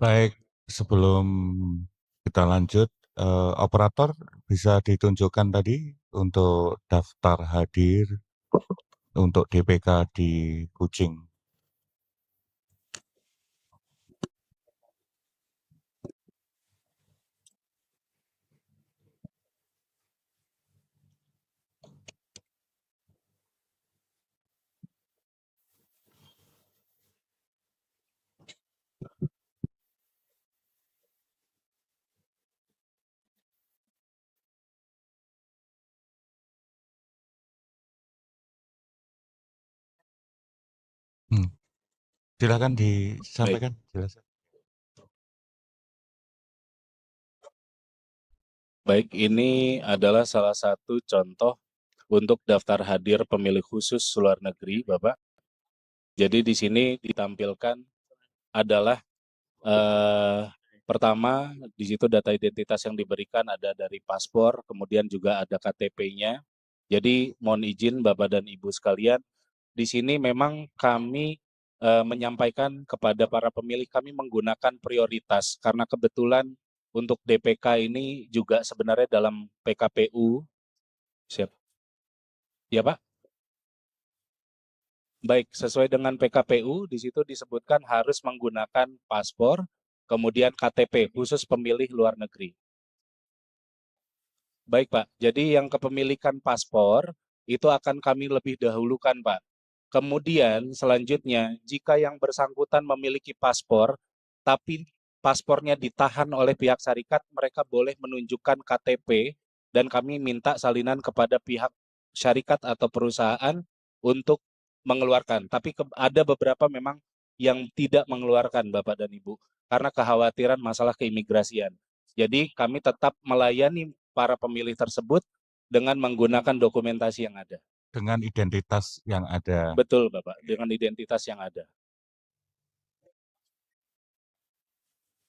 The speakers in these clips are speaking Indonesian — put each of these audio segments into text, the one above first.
Baik, sebelum kita lanjut, operator bisa ditunjukkan tadi untuk daftar hadir untuk DPK di Kucing. Silakan Baik, disampaikan. Jelaskan. baik, ini adalah salah satu contoh untuk daftar hadir pemilih khusus luar negeri, Bapak. Jadi di sini ditampilkan adalah pertama di situ data identitas yang diberikan ada dari paspor, kemudian juga ada KTP-nya. Jadi mohon izin Bapak dan Ibu sekalian, di sini memang kami menyampaikan kepada para pemilih kami menggunakan prioritas karena kebetulan untuk DPK ini juga sebenarnya dalam PKPU. Siap. Ya Pak? Baik, sesuai dengan PKPU di situ disebutkan harus menggunakan paspor, kemudian KTP khusus pemilih luar negeri. Baik Pak, jadi yang kepemilikan paspor itu akan kami lebih dahulukan Pak. Kemudian selanjutnya, jika yang bersangkutan memiliki paspor, tapi paspornya ditahan oleh pihak syarikat, mereka boleh menunjukkan KTP dan kami minta salinan kepada pihak syarikat atau perusahaan untuk mengeluarkan. Tapi ada beberapa memang yang tidak mengeluarkan Bapak dan Ibu, karena kekhawatiran masalah keimigrasian. Jadi kami tetap melayani para pemilih tersebut dengan menggunakan dokumentasi yang ada. Dengan identitas yang ada. Betul Bapak, dengan identitas yang ada.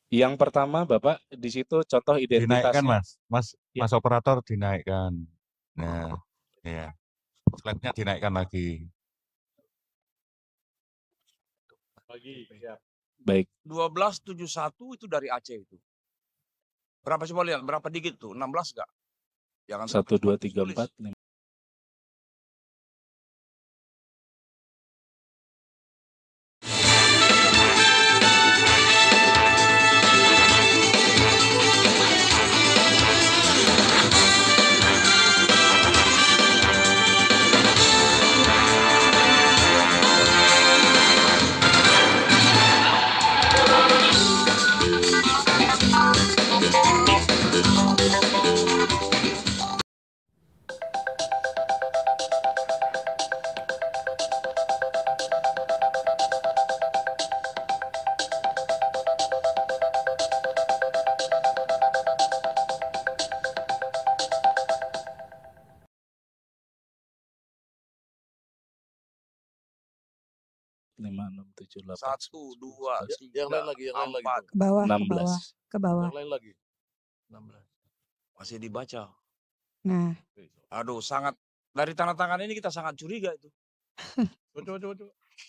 Yang pertama Bapak, di situ contoh Dinaikkan identitasnya. Mas operator dinaikkan. Nah, ya. Slide-nya dinaikkan lagi. Baik. 1271 itu dari Aceh itu. Berapa coba lihat, berapa digit tuh? 16 enggak? Jangan 1, 2, 3, 4, 5. Lima, enam, tujuh, delapan, 1, 2, yang lain lagi, 4, Ke bawah, 16. ke bawah. Yang lain lagi. 16. Masih dibaca. Nah, Aduh, sangat dari tanda tangan ini kita sangat curiga itu. Coba.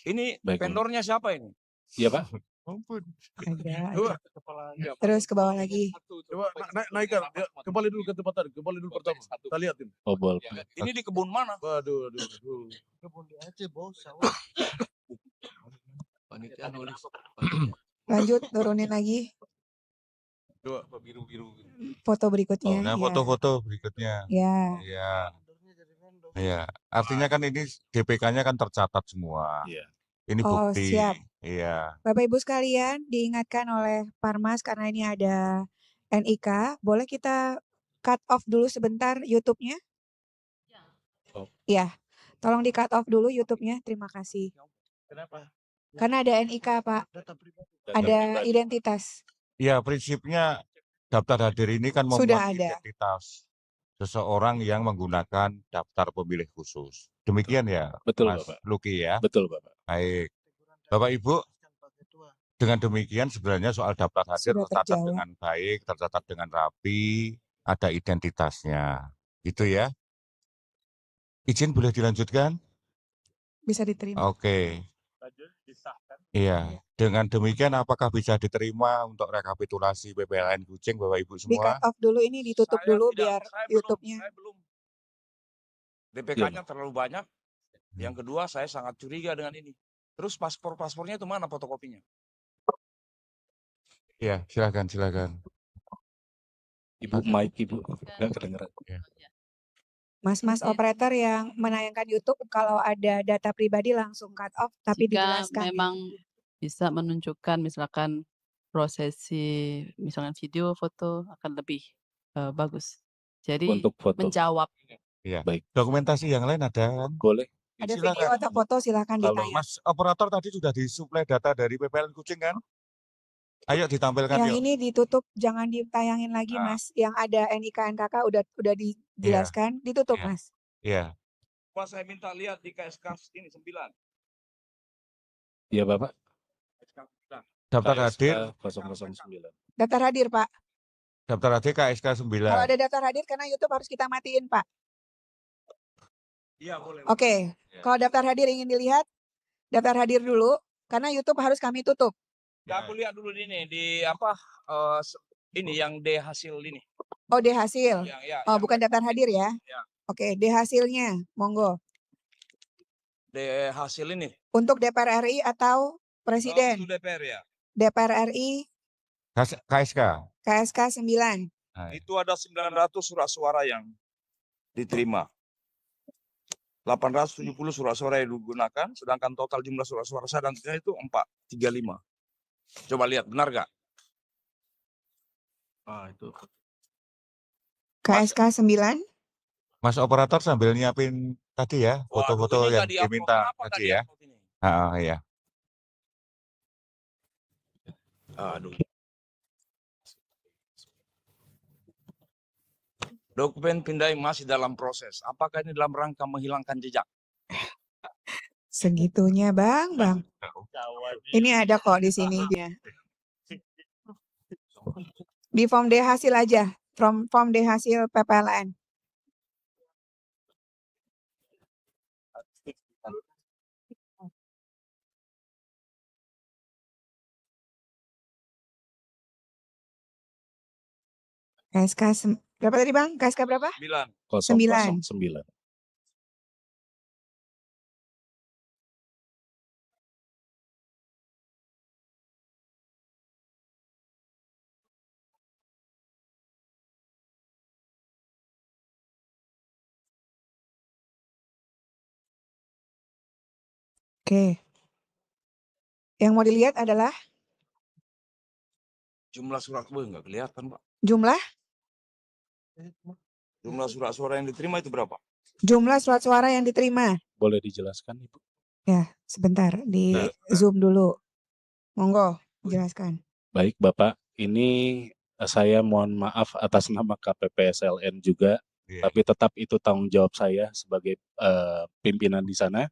Ini Baik, vendornya siapa ini? Iya Pak. Ampun. ada. Terus ke bawah lagi. Coba naikkan. Ya, kembali dulu ke tempat tadi. Kembali dulu pertama. Kita lihatin. Oh, boleh. Ini di kebun mana? Waduh. Kebun di Aceh, bos. Panitia nulis. Lanjut, turunin lagi. Coba biru-biru. Foto berikutnya. Nah, ya. foto-foto berikutnya. Ya. Iya. Artinya kan ini DPK-nya kan tercatat semua. Iya. Ini Oh, bukti. siap. Iya. Bapak Ibu sekalian, diingatkan oleh Parmas karena ini ada NIK, boleh kita cut off dulu sebentar YouTube-nya? Oh. Ya, tolong di cut off dulu YouTube-nya, terima kasih. Kenapa? Karena ada NIK Pak, ada identitas. Ya, prinsipnya daftar hadir ini kan Sudah memuat ada. identitas seseorang yang menggunakan daftar pemilih khusus. Demikian ya, Betul Mas Bapak. Luki ya. Betul Bapak. Baik. Bapak Ibu, dengan demikian sebenarnya soal daftar hadir Sudah tercatat terjawab. dengan baik, tercatat dengan rapi, ada identitasnya. Gitu ya. Izin boleh dilanjutkan? Bisa diterima. Oke. Iya. Dengan demikian apakah bisa diterima untuk rekapitulasi PPLN Kucing Bapak Ibu Di cut semua? off dulu ini, ditutup Saya dulu tidak, biar saya YouTube-nya. belum. Iya, DPK-nya Pak. terlalu banyak. Yang kedua, saya sangat curiga dengan ini. Terus paspornya itu mana fotokopinya? Iya, silakan. Ibu mic Ibu, nggak kedengeran. Ya. Mas operator yang menayangkan YouTube kalau ada data pribadi langsung cut off, tapi Jika dijelaskan ya. memang bisa menunjukkan misalkan prosesi misalkan video, foto akan lebih bagus. Jadi Untuk foto. menjawab. Iya. Baik. Dokumentasi yang lain ada kan? Boleh. Ada Silakan. video atau foto silakan Kalau ditayang. Mas operator tadi sudah disuplai data dari PPLN Kucing kan? Ayo ditampilkan Yang yuk. ini ditutup, jangan ditayangin lagi Nah. Mas. Yang ada NIK NKK udah dijelaskan, ditutup Iya. Mas. Iya. Pak, saya minta lihat di KSK ini 9. Iya Bapak. Daftar KSK hadir. 009. Daftar hadir Pak. Daftar hadir KSK 9. Kalau ada daftar hadir karena YouTube harus kita matiin Pak. Iya, boleh. Oke, kalau daftar hadir ingin dilihat, daftar hadir dulu karena YouTube harus kami tutup. Ya, aku lihat dulu ini di apa ini yang D hasil ini. Oh, D hasil. Oh, Yang bukan daftar hadir ya. Ya. Oke, D hasilnya, monggo. D hasil ini. Untuk DPR RI atau Presiden? Untuk DPR ya. DPR RI KSK. KSK 9. Nah, Itu ada 900 surat suara yang diterima. 870 surat suara yang digunakan, sedangkan total jumlah surat suara sah dan tidak itu 435. Coba lihat, benar nggak? Itu. KSK 9. Mas operator sambil nyiapin tadi ya foto-foto Waduh, ini yang nggak di-upload. diminta Kenapa nggak tadi ya. di-upload ini? Iya. Aduh. Dokumen pindahan masih dalam proses. Apakah ini dalam rangka menghilangkan jejak? Segitunya Bang. Ini ada kok di sini. Di form D hasil aja. Form D hasil PPLN. KSK berapa tadi Bang? KSK berapa? 9. 009. Oke. Yang mau dilihat adalah Jumlah surat nggak kelihatan, Pak. jumlah Jumlah surat suara yang diterima itu berapa? jumlah surat suara yang diterima. Boleh dijelaskan Ibu? Ya, sebentar di Zoom dulu. Monggo, jelaskan. Baik Bapak, ini saya mohon maaf atas nama KPPSLN juga, tapi tetap itu tanggung jawab saya sebagai pimpinan di sana.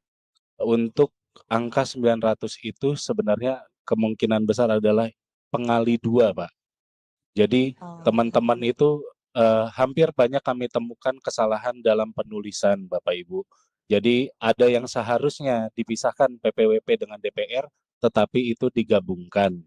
Untuk angka 900 itu sebenarnya kemungkinan besar adalah pengali 2 Pak. Jadi teman-teman itu hampir banyak kami temukan kesalahan dalam penulisan Bapak Ibu. Jadi ada yang seharusnya dipisahkan PPWP dengan DPR, tetapi itu digabungkan.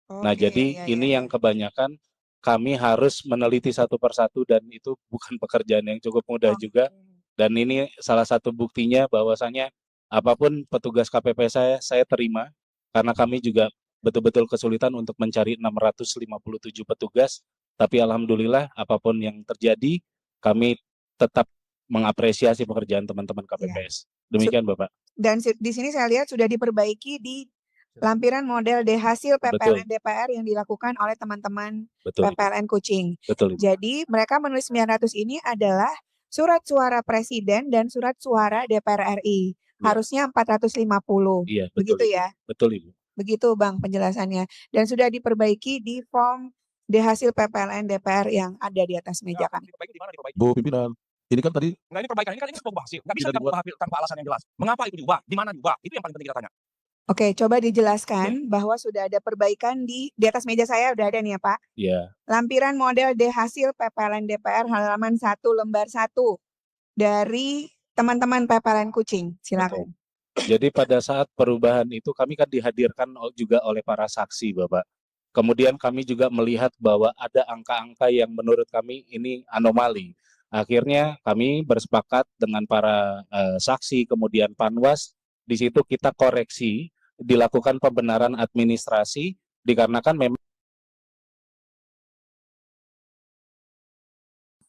Nah, jadi ini yang kebanyakan kami harus meneliti satu persatu dan itu bukan pekerjaan yang cukup mudah juga. Dan ini salah satu buktinya bahwasanya apapun petugas KPP saya terima karena kami juga betul-betul kesulitan untuk mencari 657 petugas. Tapi alhamdulillah apapun yang terjadi kami tetap mengapresiasi pekerjaan teman-teman KPPS. Demikian Bapak. Dan di sini saya lihat sudah diperbaiki di lampiran model D hasil PPLN DPR yang dilakukan oleh teman-teman PPLN Kucing. Betul. Jadi mereka menulis 900 ini adalah surat suara Presiden dan surat suara DPR RI. Harusnya 450. Iya, betul. Begitu ya? Betul Ibu. Begitu Bang penjelasannya. Dan sudah diperbaiki di form D hasil PPLN DPR yang ada di atas meja kami. Bu pimpinan, ini kan tadi Enggak, ini perbaikan. Ini kan sebuah hasil. Nggak bisa diubah tanpa alasan yang jelas. Mengapa itu diubah? Di mana diubah? Itu yang paling penting kita tanya. Oke, coba dijelaskan bahwa sudah ada perbaikan di atas meja saya udah ada nih ya Pak. Iya. Lampiran model D hasil PPLN DPR halaman 1 lembar 1 dari teman-teman PPLN Kucing. Silakan. Jadi pada saat perubahan itu kami kan dihadirkan juga oleh para saksi, Bapak. Kemudian kami juga melihat bahwa ada angka-angka yang menurut kami ini anomali. Akhirnya kami bersepakat dengan para saksi, kemudian Panwas, di situ kita koreksi, dilakukan pembenaran administrasi, dikarenakan memang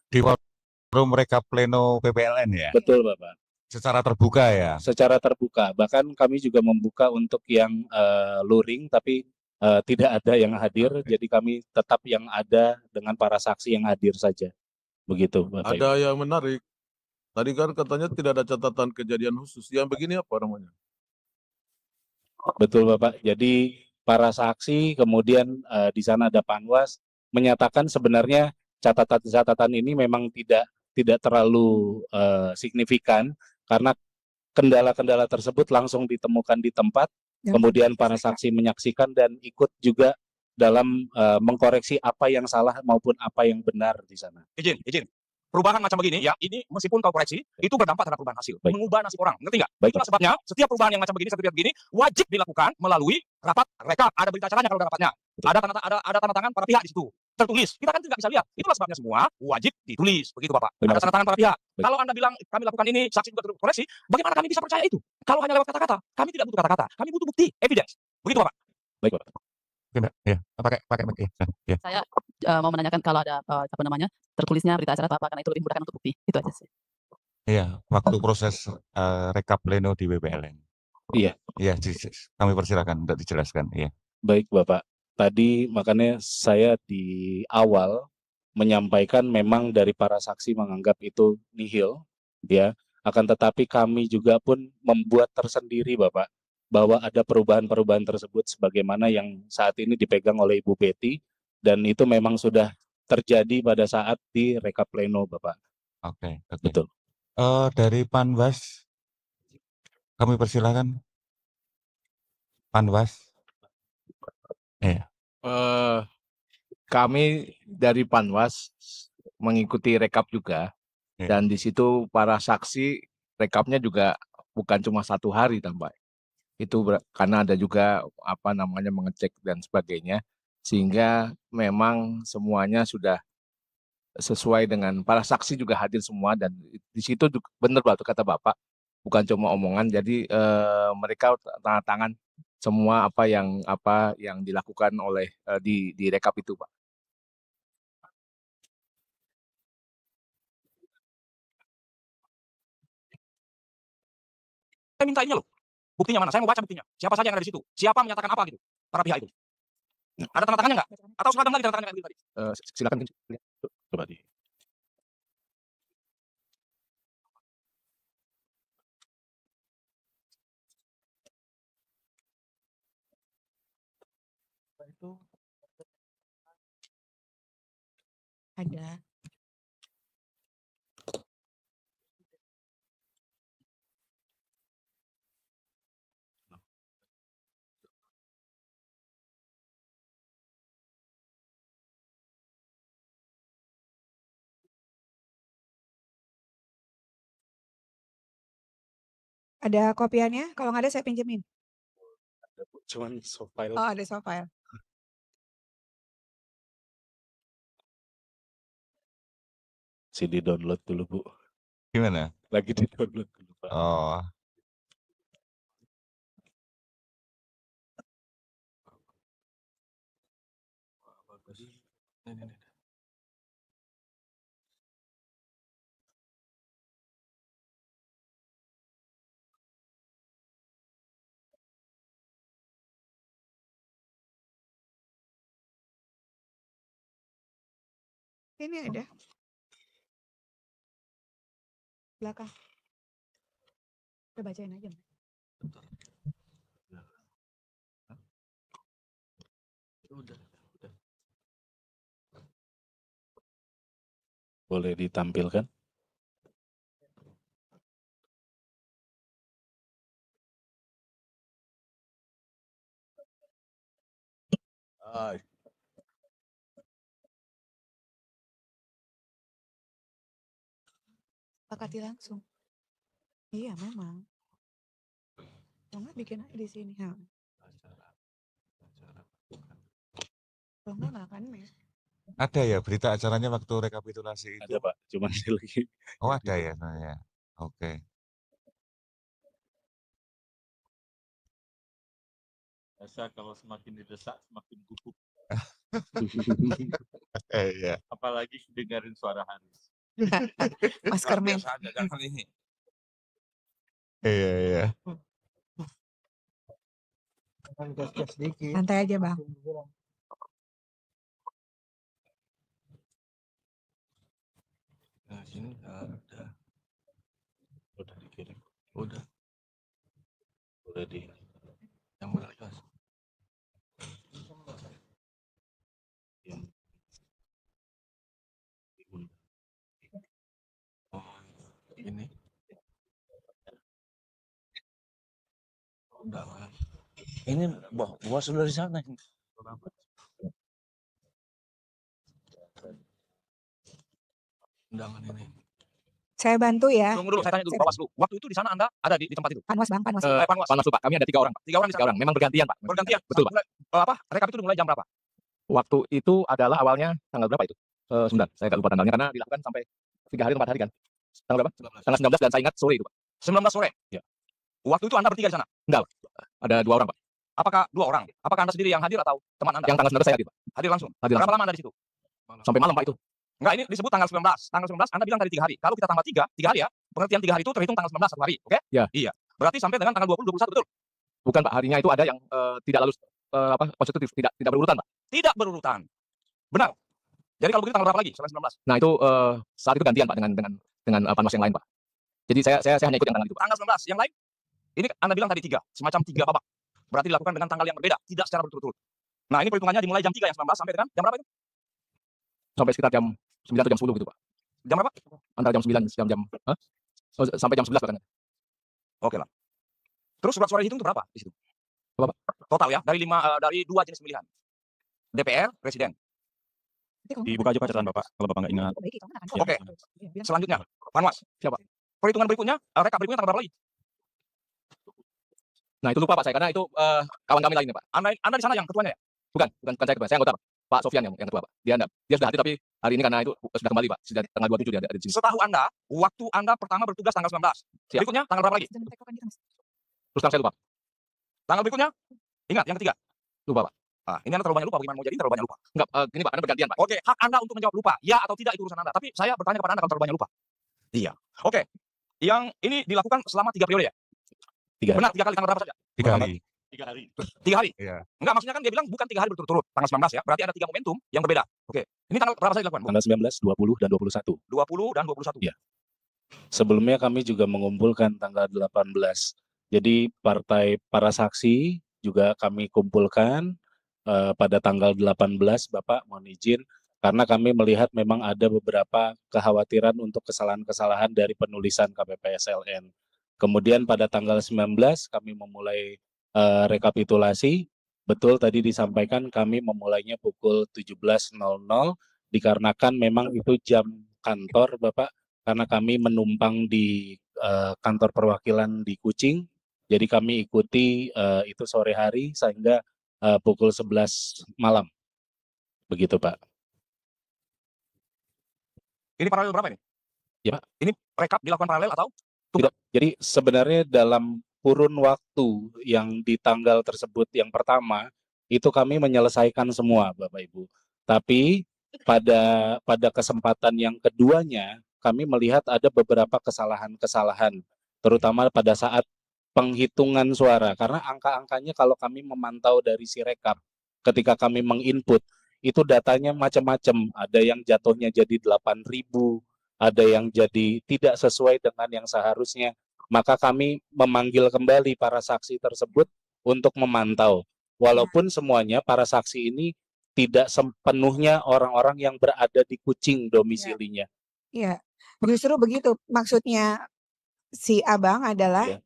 Di forum rekap pleno PPLN ya? betul, Bapak. Secara terbuka ya? Secara terbuka. Bahkan kami juga membuka untuk yang luring, tapi tidak ada yang hadir, jadi kami tetap yang ada dengan para saksi yang hadir saja. Begitu, Bapak Ibu. Ada yang menarik. Tadi kan katanya tidak ada catatan kejadian khusus. Yang begini apa namanya? Betul, Bapak. Jadi para saksi, kemudian di sana ada Panwas, menyatakan sebenarnya catatan-catatan ini memang tidak terlalu signifikan, karena kendala-kendala tersebut langsung ditemukan di tempat, kemudian para saksi menyaksikan dan ikut juga dalam mengkoreksi apa yang salah maupun apa yang benar di sana. Izin. Perubahan macam begini, ya, ini meskipun kau koreksi, itu berdampak terhadap perubahan hasil. Baik. Mengubah nasib orang, ngerti nggak? Baik, Itulah sebabnya setiap perubahan yang macam begini, sertifikat begini, wajib dilakukan melalui rapat rekap. Ada berita acaranya kalau ada rapatnya. Ada tanda tangan para pihak di situ. Tertulis. Kita kan tidak bisa lihat. Itulah sebabnya semua wajib ditulis. Begitu, Bapak. Terima Ada kasih. tanda tangan para pihak. Baik. Kalau Anda bilang kami lakukan ini, saksi juga koreksi, bagaimana kami bisa percaya itu? Kalau hanya lewat kata-kata, kami tidak butuh kata-kata. Kami butuh bukti, evidence. Begitu, Bapak. Baik, Bapak. Ya, pakai mic ya. Saya mau menanyakan kalau ada tertulisnya berita acara atau apa, karena itu lebih memudahkan untuk bukti. Itu aja sih. Iya, waktu proses rekap pleno di PPLN. Iya. Iya, kami persilakan untuk dijelaskan. Iya. Baik, Bapak. Tadi makanya saya di awal menyampaikan memang dari para saksi menganggap itu nihil, ya. Akan tetapi kami juga pun membuat tersendiri, Bapak, bahwa ada perubahan-perubahan tersebut sebagaimana yang saat ini dipegang oleh Ibu Betty, dan itu memang sudah terjadi pada saat di rekap pleno, Bapak. Oke. Betul. Dari Panwas, kami persilakan. Panwas. Iya. Kami dari Panwas mengikuti rekap juga, Iya. dan di situ para saksi rekapnya juga bukan cuma 1 hari tambah. Itu karena ada juga mengecek dan sebagainya, sehingga memang semuanya sudah sesuai dengan para saksi juga hadir semua, dan di situ benar kata Bapak, bukan cuma omongan. Jadi mereka tanda tangan semua apa yang dilakukan oleh di rekap itu, Pak. Saya minta ininya loh. Buktinya mana? Saya mau baca buktinya. Siapa saja yang ada di situ? Siapa menyatakan apa gitu? Para pihak itu. Ada tanda tangannya nggak? Atau seragam lagi tanda tangannya kayak tadi? Silakan. Coba di. Ada. Ada kopiannya? Kalau nggak ada saya pinjemin. Cuman soft file. Oh, ada soft file. CD download dulu, Bu. Gimana? Lagi di download dulu, Pak. Oh. Ini ada. Belakang. Kita bacain aja. Boleh ditampilkan? Sepakati langsung. Iya, memang. Kalau nggak bikin aja di sini. Kalau nggak akan mes. Ada ya berita acaranya waktu rekapitulasi itu? Ada Pak, cuman saya lagi. Oh ada ya, Oke. Biasa kalau semakin didesak semakin gugup. Iya. Apalagi dengerin suara Haris. Masker men. Biasa aja, jangan ini. Iya. Santai aja Bang. Nah, sini ada. Udah dikirim. Udah di. Yang mana Mas? Ini. Undangan. Ini buah sudah di sana. Undangan ini. Saya bantu ya. Tunggu dulu, saya tanya dulu Bawaslu. Waktu itu di sana Anda ada di tempat itu? Panwas Bang, Panwas. Panwaslu Pak, kami ada 3 orang Pak. 3 orang di sana. 3 orang, memang bergantian Pak. Bergantian. Betul Pak. Rekap itu dimulai jam berapa? Waktu itu adalah awalnya tanggal berapa itu? Sebentar, saya nggak lupa tanggalnya karena dilakukan sampai 3 hari atau 4 hari kan. Tanggal berapa? Tanggal 19 dan saya ingat sore itu Pak. 19 sore? Ya. Waktu itu Anda bertiga di sana? Enggak Pak, ada 2 orang Pak. Apakah 2 orang? Apakah Anda sendiri yang hadir atau teman Anda? Yang tanggal 19 saya hadir Pak. Hadir langsung? Hadir Berapa langsung. lama Anda di situ? Sampai malam Pak itu. Enggak, ini disebut tanggal 19. Tanggal 19 Anda bilang tadi 3 hari. Kalau kita tambah 3 hari ya. Pengertian 3 hari itu terhitung tanggal 19 1 hari, oke? Ya. Iya. Berarti sampai dengan tanggal 20 21 betul? Bukan Pak, harinya itu ada yang tidak lalu konstitutif, tidak berurutan Pak. Tidak berurutan. Benar. Jadi kalau begitu tanggal berapa lagi selain 19? Nah, itu saat itu gantian Pak dengan panwas yang lain Pak. Jadi saya hanya ikut yang tanggal itu Pak. Tanggal 19. Yang lain? Ini Anda bilang tadi 3, semacam 3 babak. Berarti dilakukan dengan tanggal yang berbeda, tidak secara berturut-turut. Nah, ini perhitungannya dimulai jam 3 yang 19 sampai dengan jam berapa itu? Sampai sekitar jam 9 atau jam 10 gitu Pak. Jam berapa? Antara jam 9 sampai jam 11 bahkan. Oke lah. Terus surat suara dihitung itu berapa di situ? Berapa? Total ya, dari 2 jenis pemilihan. DPR, Presiden. Dibuka aja Pak catatan Bapak kalau Bapak nggak ingat. Oke. Selanjutnya, Panwas. Siapa? Perhitungan berikutnya, rekap berikutnya tanggal berapa lagi? Nah, itu lupa Pak saya karena itu kawan kami lainnya Pak. Anda di sana yang ketuanya ya? Bukan saya ketua. Saya anggota Pak. Pak Sofyan yang ketua Pak. Dia sudah hadir tapi hari ini karena itu sudah kembali Pak. Sudah tanggal 27 dia ada di sini. Setahu Anda, waktu Anda pertama bertugas tanggal 19. Siap. Berikutnya tanggal berapa lagi? Terus terang saya lupa. Tanggal berikutnya? Ingat, yang ketiga. Lupa Pak. Ah, ini Anda terlalu banyak lupa. Bagaimana mau jadi terlalu banyak lupa? Enggak, gini Pak, Anda bergantian Pak. Oke, hak Anda untuk menjawab lupa. Ya atau tidak itu urusan Anda. Tapi saya bertanya kepada Anda kalau terlalu banyak lupa. Iya. Oke. Yang ini dilakukan selama 3 periode ya? 3 hari. Benar, 3 kali tanggal berapa saja? 3 hari. 3 hari. 3 hari? Iya. Enggak, maksudnya kan dia bilang bukan 3 hari berturut-turut. Tanggal 19 ya. Berarti ada 3 momentum yang berbeda. Oke. Ini tanggal berapa saja dilakukan? Tanggal 19, 20, dan 21. 20 dan 21. Iya. Sebelumnya kami juga mengumpulkan tanggal 18. Jadi para saksi juga kami kumpulkan pada tanggal 18, Bapak mohon izin, karena kami melihat memang ada beberapa kekhawatiran untuk kesalahan-kesalahan dari penulisan KPPSLN. Kemudian pada tanggal 19 kami memulai rekapitulasi. Betul tadi disampaikan kami memulainya pukul 17.00 dikarenakan memang itu jam kantor Bapak, karena kami menumpang di kantor perwakilan di Kucing. Jadi kami ikuti itu sore hari sehingga pukul 11 malam. Begitu Pak. Ini paralel berapa ini? Ya Pak. Ini rekap dilakukan paralel atau? Tidak. Jadi sebenarnya dalam kurun waktu yang di tanggal tersebut yang pertama, itu kami menyelesaikan semua Bapak Ibu. Tapi pada kesempatan yang keduanya, kami melihat ada beberapa kesalahan-kesalahan, terutama pada saat penghitungan suara, karena angka-angkanya kalau kami memantau dari Sirekap, ketika kami menginput, itu datanya macam-macam, ada yang jatuhnya jadi 8.000, ada yang jadi tidak sesuai dengan yang seharusnya, maka kami memanggil kembali para saksi tersebut untuk memantau, walaupun semuanya para saksi ini tidak sepenuhnya orang-orang yang berada di Kucing domisilinya. Iya, justru begitu maksudnya si Abang adalah Ya.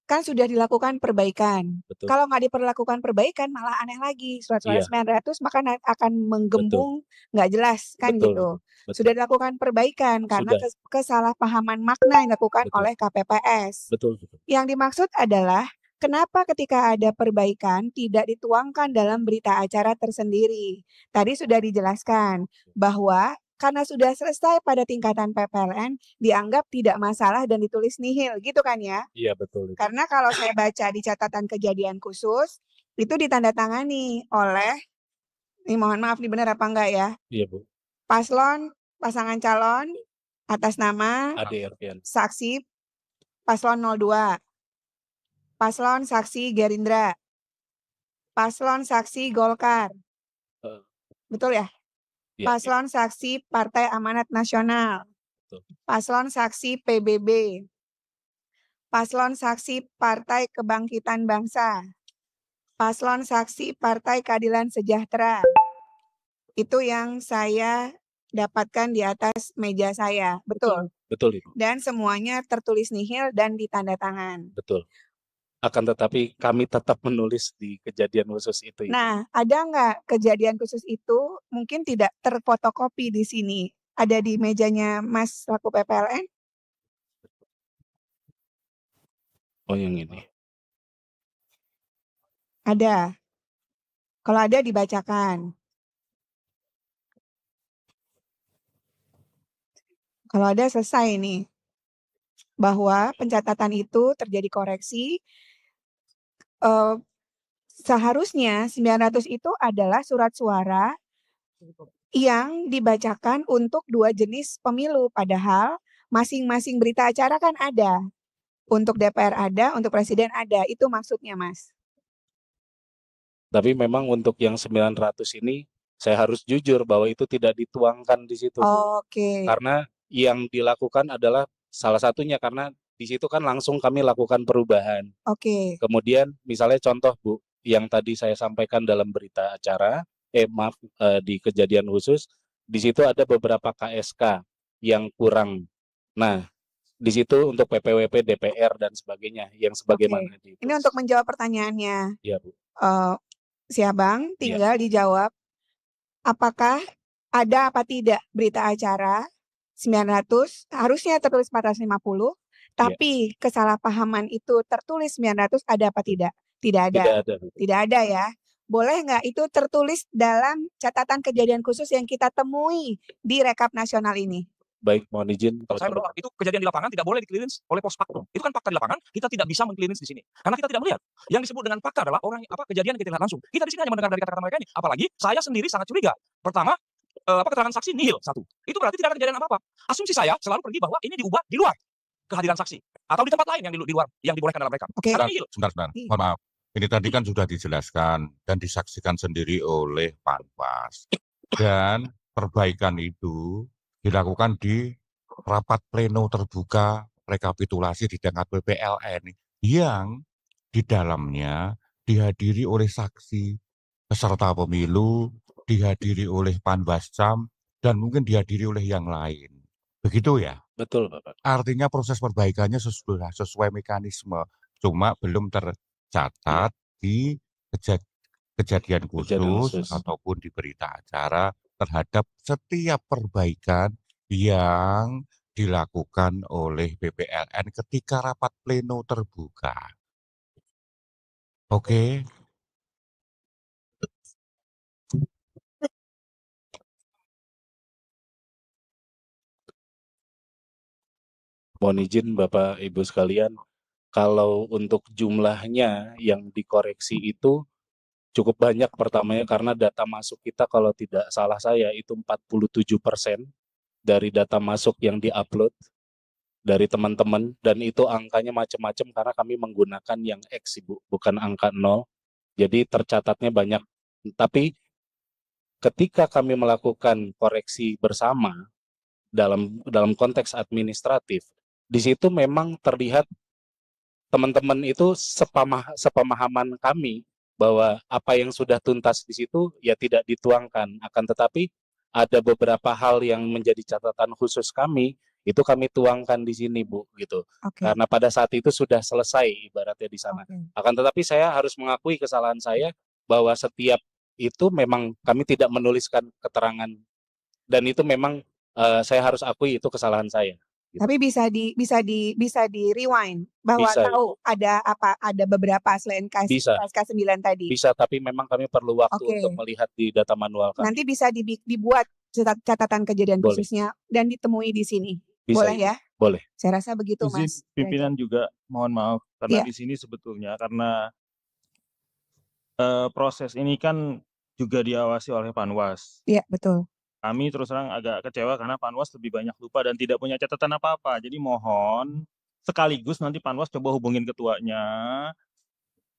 kan sudah dilakukan perbaikan. Betul. Kalau nggak diperlakukan perbaikan malah aneh lagi. Surat-surat Iya. 900 maka akan menggembung nggak jelas kan Betul, gitu. betul. Sudah dilakukan perbaikan karena kesalahpahaman makna yang dilakukan Betul. oleh KPPS. Betul. Yang dimaksud adalah kenapa ketika ada perbaikan tidak dituangkan dalam berita acara tersendiri? Tadi sudah dijelaskan bahwa karena sudah selesai pada tingkatan PPLN dianggap tidak masalah dan ditulis nihil, gitu kan ya? Iya betul. Karena kalau saya baca di catatan kejadian khusus itu ditandatangani oleh, ini mohon maaf nih benar apa enggak ya? Iya Bu. Paslon, pasangan calon atas nama Ade Ervian. saksi paslon 02, paslon saksi Gerindra, paslon saksi Golkar, Eh, betul ya? Iya. Paslon saksi Partai Amanat Nasional, Betul. paslon saksi PBB, paslon saksi Partai Kebangkitan Bangsa, paslon saksi Partai Keadilan Sejahtera. Itu yang saya dapatkan di atas meja saya, betul? Betul Ibu. Dan semuanya tertulis nihil dan ditanda-tangan. Betul. Akan tetapi kami tetap menulis di kejadian khusus itu. Ibu. Nah, ada nggak kejadian khusus itu mungkin tidak terfotokopi di sini? Ada di mejanya Mas selaku PPLN? Oh yang ini. Ada. Kalau ada dibacakan. Kalau ada selesai nih. Bahwa pencatatan itu terjadi koreksi. Seharusnya 900 itu adalah surat suara yang dibacakan untuk 2 jenis pemilu. Padahal masing-masing berita acara kan ada. Untuk DPR ada, untuk presiden ada. Itu maksudnya, Mas. Tapi memang untuk yang 900 ini saya harus jujur bahwa itu tidak dituangkan di situ. Oke. Karena yang dilakukan adalah salah satunya karena di situ kan langsung kami lakukan perubahan. Oke. Kemudian misalnya contoh Bu, yang tadi saya sampaikan dalam berita acara, di kejadian khusus, di situ ada beberapa KSK yang kurang. Nah, di situ untuk PPWP, DPR dan sebagainya yang sebagaimana Oke. Ini untuk menjawab pertanyaannya. Iya Bu. Si Abang tinggal dijawab apakah ada apa tidak berita acara 900 harusnya tertulis 450, tapi kesalahpahaman itu tertulis 900 ada apa tidak? Tidak ada. Tidak ada. Tidak ada ya. Boleh nggak itu tertulis dalam catatan kejadian khusus yang kita temui di rekap nasional ini? Baik, mohon izin. Kalau saya menolak, itu kejadian di lapangan tidak boleh di-clearance oleh pos fakta. Itu kan fakta di lapangan, kita tidak bisa meng-clearance di sini. Karena kita tidak melihat. Yang disebut dengan fakta adalah kejadian yang kita lihat langsung. Kita di sini hanya mendengar dari kata-kata mereka ini. Apalagi saya sendiri sangat curiga. Pertama, keterangan saksi nihil, 1. Itu berarti tidak ada kejadian apa-apa. Asumsi saya selalu pergi bahwa ini diubah di luar kehadiran saksi atau di tempat lain yang di luar yang dibolehkan dalam rekap. Oke. Karena nihil. Sebentar. Mohon maaf. Ini tadi kan sudah dijelaskan dan disaksikan sendiri oleh Panwas. Dan perbaikan itu dilakukan di rapat pleno terbuka rekapitulasi di tingkat PPLN yang di dalamnya dihadiri oleh saksi peserta pemilu, dihadiri oleh Panwascam, dan mungkin dihadiri oleh yang lain. Begitu ya? Betul Bapak. Artinya proses perbaikannya sesuai mekanisme, cuma belum tercatat di kejadian khusus ataupun di berita acara terhadap setiap perbaikan yang dilakukan oleh PPLN ketika rapat pleno terbuka. Oke. Mohon izin Bapak Ibu sekalian, kalau untuk jumlahnya yang dikoreksi itu cukup banyak pertamanya karena data masuk kita kalau tidak salah saya itu 47% dari data masuk yang diupload dari teman-teman dan itu angkanya macam-macam karena kami menggunakan yang X Ibu, bukan angka 0. Jadi tercatatnya banyak. Tapi ketika kami melakukan koreksi bersama dalam konteks administratif, di situ memang terlihat teman-teman itu sepemahaman kami bahwa apa yang sudah tuntas di situ ya tidak dituangkan. Akan tetapi ada beberapa hal yang menjadi catatan khusus kami, itu kami tuangkan di sini Bu, gitu. Oke. Karena pada saat itu sudah selesai ibaratnya di sana. Oke. Akan tetapi saya harus mengakui kesalahan saya bahwa setiap itu memang kami tidak menuliskan keterangan dan itu memang saya harus akui itu kesalahan saya. gitu. Tapi bisa di rewind bahwa Bisa. tahu ada beberapa selain Bisa. KSK 9 tadi. Bisa, tapi memang kami perlu waktu Oke. untuk melihat di data manual kami. Nanti bisa dibuat catatan kejadian Boleh. khususnya dan ditemui di sini. Bisa, Boleh Ibu. ya? Boleh. Saya rasa begitu, Izin Mas. pimpinan juga mohon maaf karena Iya. di sini sebetulnya karena proses ini kan juga diawasi oleh Panwas. Iya, betul. Kami terus terang agak kecewa karena Panwas lebih banyak lupa dan tidak punya catatan apa-apa. Jadi mohon sekaligus nanti Panwas coba hubungin ketuanya,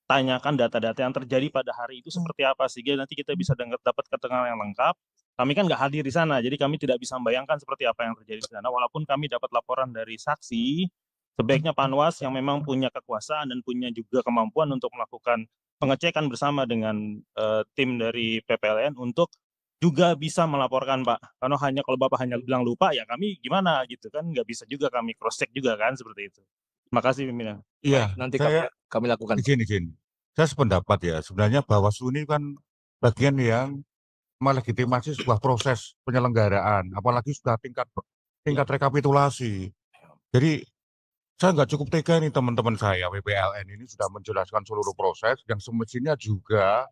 tanyakan data-data yang terjadi pada hari itu seperti apa sehingga nanti kita bisa dapat keterangan yang lengkap. Kami kan nggak hadir di sana, jadi kami tidak bisa membayangkan seperti apa yang terjadi di sana. Walaupun kami dapat laporan dari saksi, sebaiknya Panwas yang memang punya kekuasaan dan punya juga kemampuan untuk melakukan pengecekan bersama dengan tim dari PPLN untuk juga bisa melaporkan, Pak. Karena kalau Bapak hanya bilang lupa, ya kami gimana gitu kan, nggak bisa juga kami cross check juga kan seperti itu. Terima kasih pimpinan. Iya, Nanti saya kami lakukan. izin. Saya sependapat ya. Sebenarnya Bawaslu ini kan bagian yang melegitimasi sebuah proses penyelenggaraan, apalagi sudah tingkat rekapitulasi. Jadi saya nggak cukup tega nih teman-teman saya PPLN ini sudah menjelaskan seluruh proses yang semestinya juga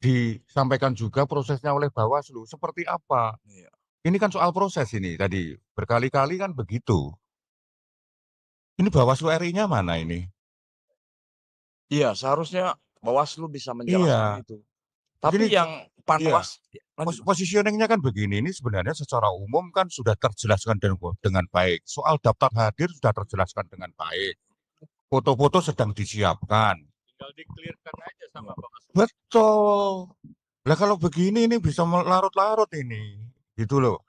disampaikan juga prosesnya oleh Bawaslu seperti apa. Ini kan soal proses ini tadi berkali-kali kan begitu. Ini Bawaslu RI-nya mana ini? Iya, seharusnya Bawaslu bisa Iya. menjelaskan itu. Tapi Jadi yang Panwas, positioning-nya kan begini, ini sebenarnya secara umum kan sudah terjelaskan dengan baik. Soal daftar hadir sudah terjelaskan dengan baik. Foto-foto sedang disiapkan. Tinggal di-clearkan aja sama Bawaslu. Betul. Lah kalau begini ini bisa larut-larut ini. Gitu loh.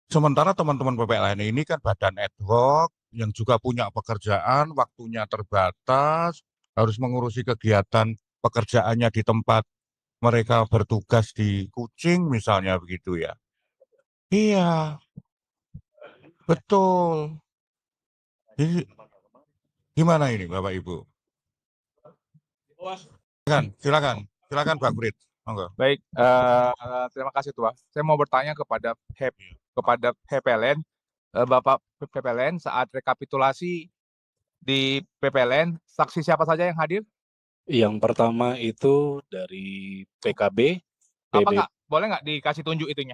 Sementara teman-teman PPLN ini kan badan ad hoc yang juga punya pekerjaan, waktunya terbatas, harus mengurusi kegiatan pekerjaannya di tempat mereka bertugas di Kucing misalnya begitu ya. Iya, betul. Jadi, gimana ini Bapak Ibu? Silakan Bang Brit. Monggo. Baik, terima kasih Tua. Saya mau bertanya kepada PPLN, Bapak PPLN saat rekapitulasi di PPLN, saksi siapa saja yang hadir? Yang pertama itu dari PKB, Boleh nggak dikasih tunjuk itunya?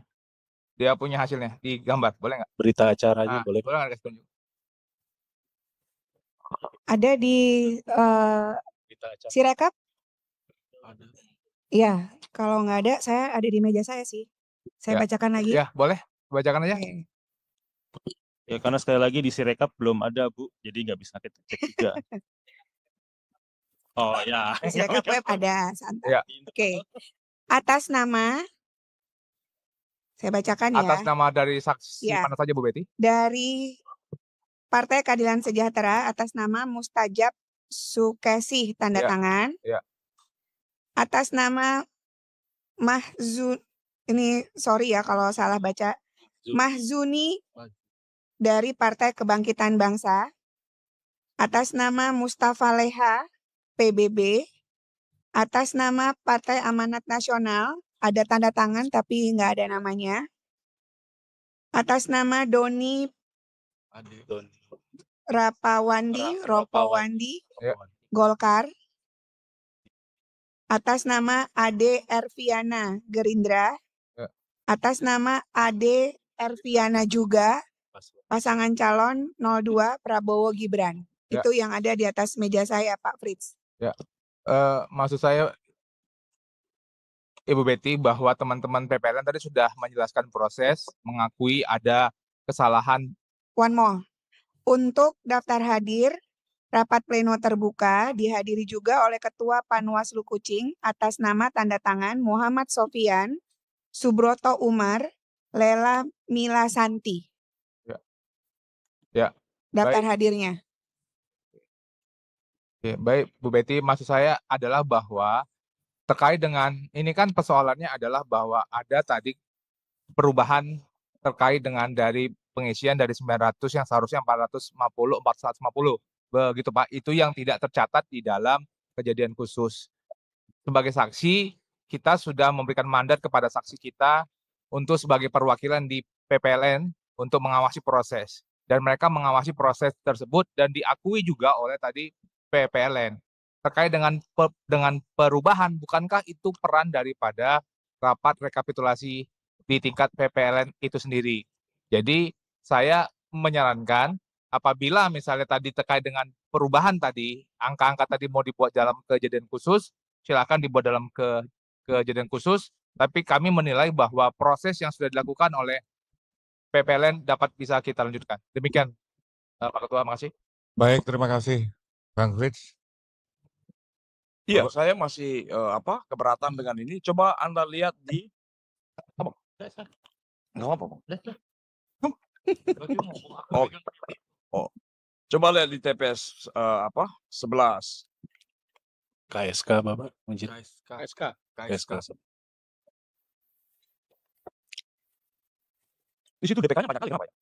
Dia punya hasilnya di gambar, boleh nggak? berita acaranya boleh. Boleh nggak dikasih tunjuk? Ada di Berita acara. Sirekap? Iya, kalau nggak ada, saya ada di meja saya sih. Saya Ya. bacakan lagi. Ya, boleh. Bacakan aja. Ya karena sekali lagi di Sirekap belum ada Bu, jadi nggak bisa kita cek juga. Oh ya. Di Sirekap web ada, santai. Ya. Oke. Atas nama, saya bacakan ya. Atas nama dari saksi Ya. mana saja Bu Betty? Dari Partai Keadilan Sejahtera atas nama Mustajab Sukesih tanda Ya. tangan. Ya. Atas nama Mahzun, ini sorry ya kalau salah baca. Mahzuni dari Partai Kebangkitan Bangsa. Atas nama Mustafa Leha PBB. Atas nama Partai Amanat Nasional, ada tanda tangan tapi nggak ada namanya. Atas nama Doni Ropawandi, Ya. Golkar. Atas nama Ade Erviana, Gerindra. Ya. Atas nama Ade Erviana juga, pasangan calon 02 Prabowo Gibran. Ya. Itu yang ada di atas meja saya, Pak Fritz. Ya. Maksud saya, Ibu Betty, bahwa teman-teman PPLN tadi sudah menjelaskan proses, mengakui ada kesalahan. One more. Untuk daftar hadir, rapat pleno terbuka dihadiri juga oleh Ketua Panwaslu Kucing atas nama tanda tangan Muhammad Sofian, Subroto Umar, Lela Mila Santi. Ya. Daftar Baik. hadirnya. Oke, baik Bu Betty, maksud saya adalah bahwa terkait dengan, ini kan persoalannya adalah bahwa ada tadi perubahan terkait dengan dari pengisian dari 900 yang seharusnya 450. Begitu Pak, itu yang tidak tercatat di dalam kejadian khusus. Sebagai saksi, kita sudah memberikan mandat kepada saksi kita untuk sebagai perwakilan di PPLN untuk mengawasi proses. Dan mereka mengawasi proses tersebut dan diakui juga oleh tadi PPLN. Terkait dengan perubahan, bukankah itu peran daripada rapat rekapitulasi di tingkat PPLN itu sendiri? Jadi saya menyarankan apabila misalnya tadi terkait dengan perubahan tadi, angka-angka tadi mau dibuat dalam kejadian khusus, silakan dibuat dalam kejadian khusus, tapi kami menilai bahwa proses yang sudah dilakukan oleh PPLN dapat bisa kita lanjutkan. Demikian, Pak Ketua, makasih. Baik, terima kasih. Bang Frits. Iya, saya masih keberatan dengan ini. Coba Anda lihat di apa? Nggak apa, Bang. Oh. Coba lihat di TPS 11. KSK Bapak. KSK. Di situ DPK-nya banyak kali, kenapa ya?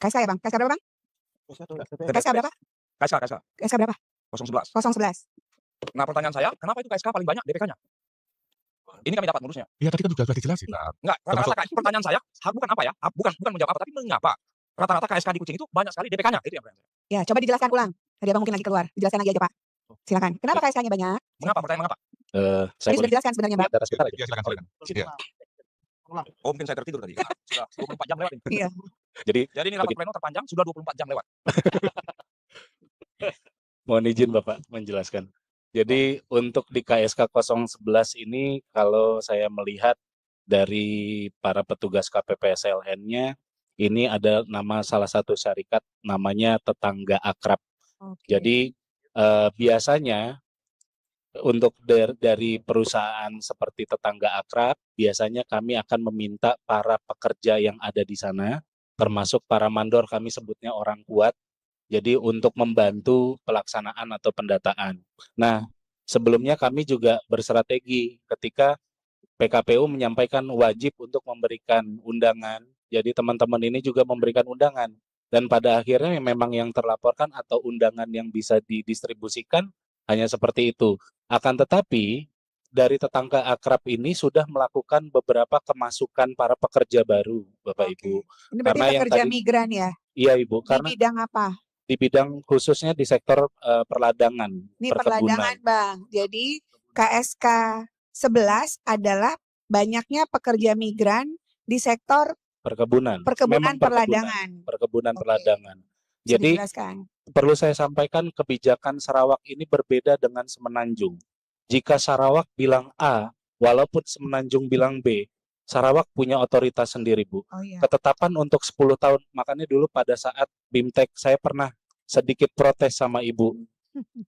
KSK ya Bang? KSK berapa Bang? KSK berapa? KSK berapa? 011. 011. Nah, pertanyaan saya, kenapa itu KSK paling banyak DPK-nya? Ini kami dapat ngurusnya. Iya, tadi kan sudah dijelasin. Enggak, rata-rata pertanyaan saya bukan apa ya, bukan menjawab apa, tapi mengapa rata-rata KSK di Kucing itu banyak sekali DPK-nya, itu yang pertanyaan saya. Ya, coba dijelaskan ulang. Tadi Abang mungkin lagi keluar. Dijelaskan lagi aja Pak. Silakan. Kenapa KSK-nya banyak? Mengapa? Pertanyaan mengapa? Saya Tadi sudah dijelaskan sebenarnya Bang. Iya, silakan. Iya. Oh, mungkin saya tertidur tadi. Sudah 24 jam lewat ini. Iya. Jadi ini rapat pleno terpanjang sudah 24 jam lewat. mohon izin Bapak menjelaskan. Jadi untuk di KSK 011 ini kalau saya melihat dari para petugas KPPSLN-nya ini ada nama salah satu syarikat namanya Tetangga Akrab. Jadi biasanya untuk dari perusahaan seperti Tetangga Akrab, biasanya kami akan meminta para pekerja yang ada di sana, termasuk para mandor, kami sebutnya orang kuat, jadi untuk membantu pelaksanaan atau pendataan. Nah, sebelumnya kami juga berstrategi ketika PKPU menyampaikan wajib untuk memberikan undangan, jadi teman-teman ini juga memberikan undangan. Dan pada akhirnya memang yang terlaporkan atau undangan yang bisa didistribusikan hanya seperti itu. Akan tetapi dari Tetangga Akrab ini sudah melakukan beberapa kemasukan para pekerja baru, Bapak Ibu. Ini berarti Karena yang pekerja tadi- migran ya? Iya Ibu, Di karena bidang apa? di bidang khususnya di sektor perladangan, Ini perkebunan. perladangan Bang. Jadi KSK 11 adalah banyaknya pekerja migran di sektor Perkebunan. perkebunan Memang perladangan. Perkebunan Oke. perladangan. Bisa Jadi dijelaskan. perlu saya sampaikan kebijakan Sarawak ini berbeda dengan Semenanjung. Jika Sarawak bilang A, walaupun Semenanjung bilang B, Sarawak punya otoritas sendiri, Bu. Oh iya. Ketetapan untuk 10 tahun, makanya dulu pada saat BIMTEK saya pernah sedikit protes sama Ibu.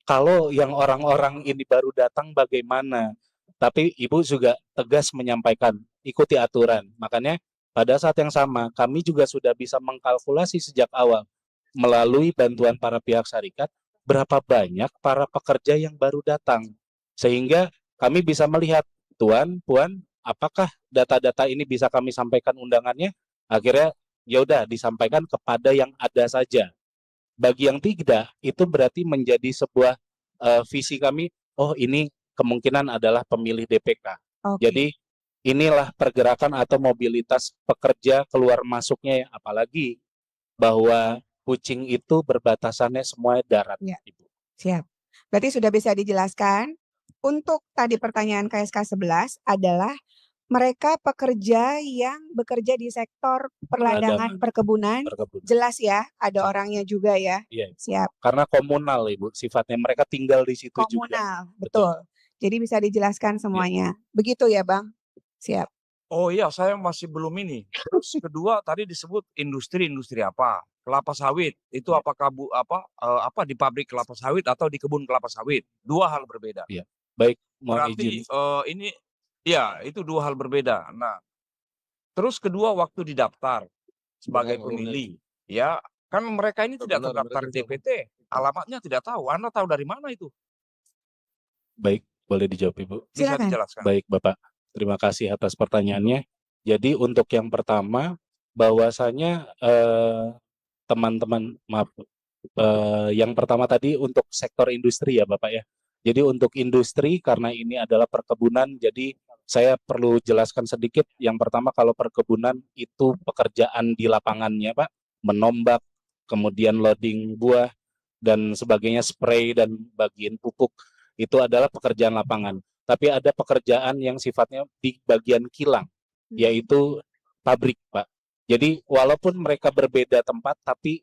Kalau yang orang-orang ini baru datang bagaimana? Tapi Ibu juga tegas menyampaikan, ikuti aturan. Makanya pada saat yang sama, kami juga sudah bisa mengkalkulasi sejak awal melalui bantuan para pihak syarikat, berapa banyak para pekerja yang baru datang. Sehingga kami bisa melihat, Tuan, Puan, apakah data-data ini bisa kami sampaikan undangannya? Akhirnya ya udah disampaikan kepada yang ada saja. Bagi yang tidak, itu berarti menjadi sebuah visi kami, oh ini kemungkinan adalah pemilih DPK. Oke. Jadi inilah pergerakan atau mobilitas pekerja keluar masuknya, apalagi bahwa Kucing itu berbatasannya semua darat. Ya. Ibu. Siap. Berarti sudah bisa dijelaskan. Untuk tadi pertanyaan KSK 11 adalah mereka pekerja yang bekerja di sektor perladangan, perkebunan. Jelas ya, ada orangnya juga ya. Iya. Siap. Karena komunal, Ibu, sifatnya mereka tinggal di situ juga. Komunal, betul. Jadi bisa dijelaskan semuanya. Begitu ya, Bang? Siap. Oh iya, saya masih belum ini. Terus kedua tadi disebut industri apa? Kelapa sawit. Itu apakah di pabrik kelapa sawit atau di kebun kelapa sawit? Dua hal berbeda. Iya. Baik, mohon Berarti izin. ini ya itu dua hal berbeda. Nah, terus kedua waktu didaftar sebagai pemilih, ya kan mereka ini tidak terdaftar di DPT, alamatnya tidak tahu. Anda tahu dari mana itu? Baik, boleh dijawab Ibu. Bisa Silakan. dijelaskan. Baik, Bapak. Terima kasih atas pertanyaannya. Jadi untuk yang pertama, bahwasanya teman-teman, maaf, yang pertama tadi untuk sektor industri ya Bapak ya. Jadi untuk industri karena ini adalah perkebunan, jadi saya perlu jelaskan sedikit. Yang pertama, kalau perkebunan itu pekerjaan di lapangannya, Pak, menombak, kemudian loading buah dan sebagainya, spray dan bagian pupuk, itu adalah pekerjaan lapangan. Tapi ada pekerjaan yang sifatnya di bagian kilang, yaitu pabrik, Pak. Jadi walaupun mereka berbeda tempat, tapi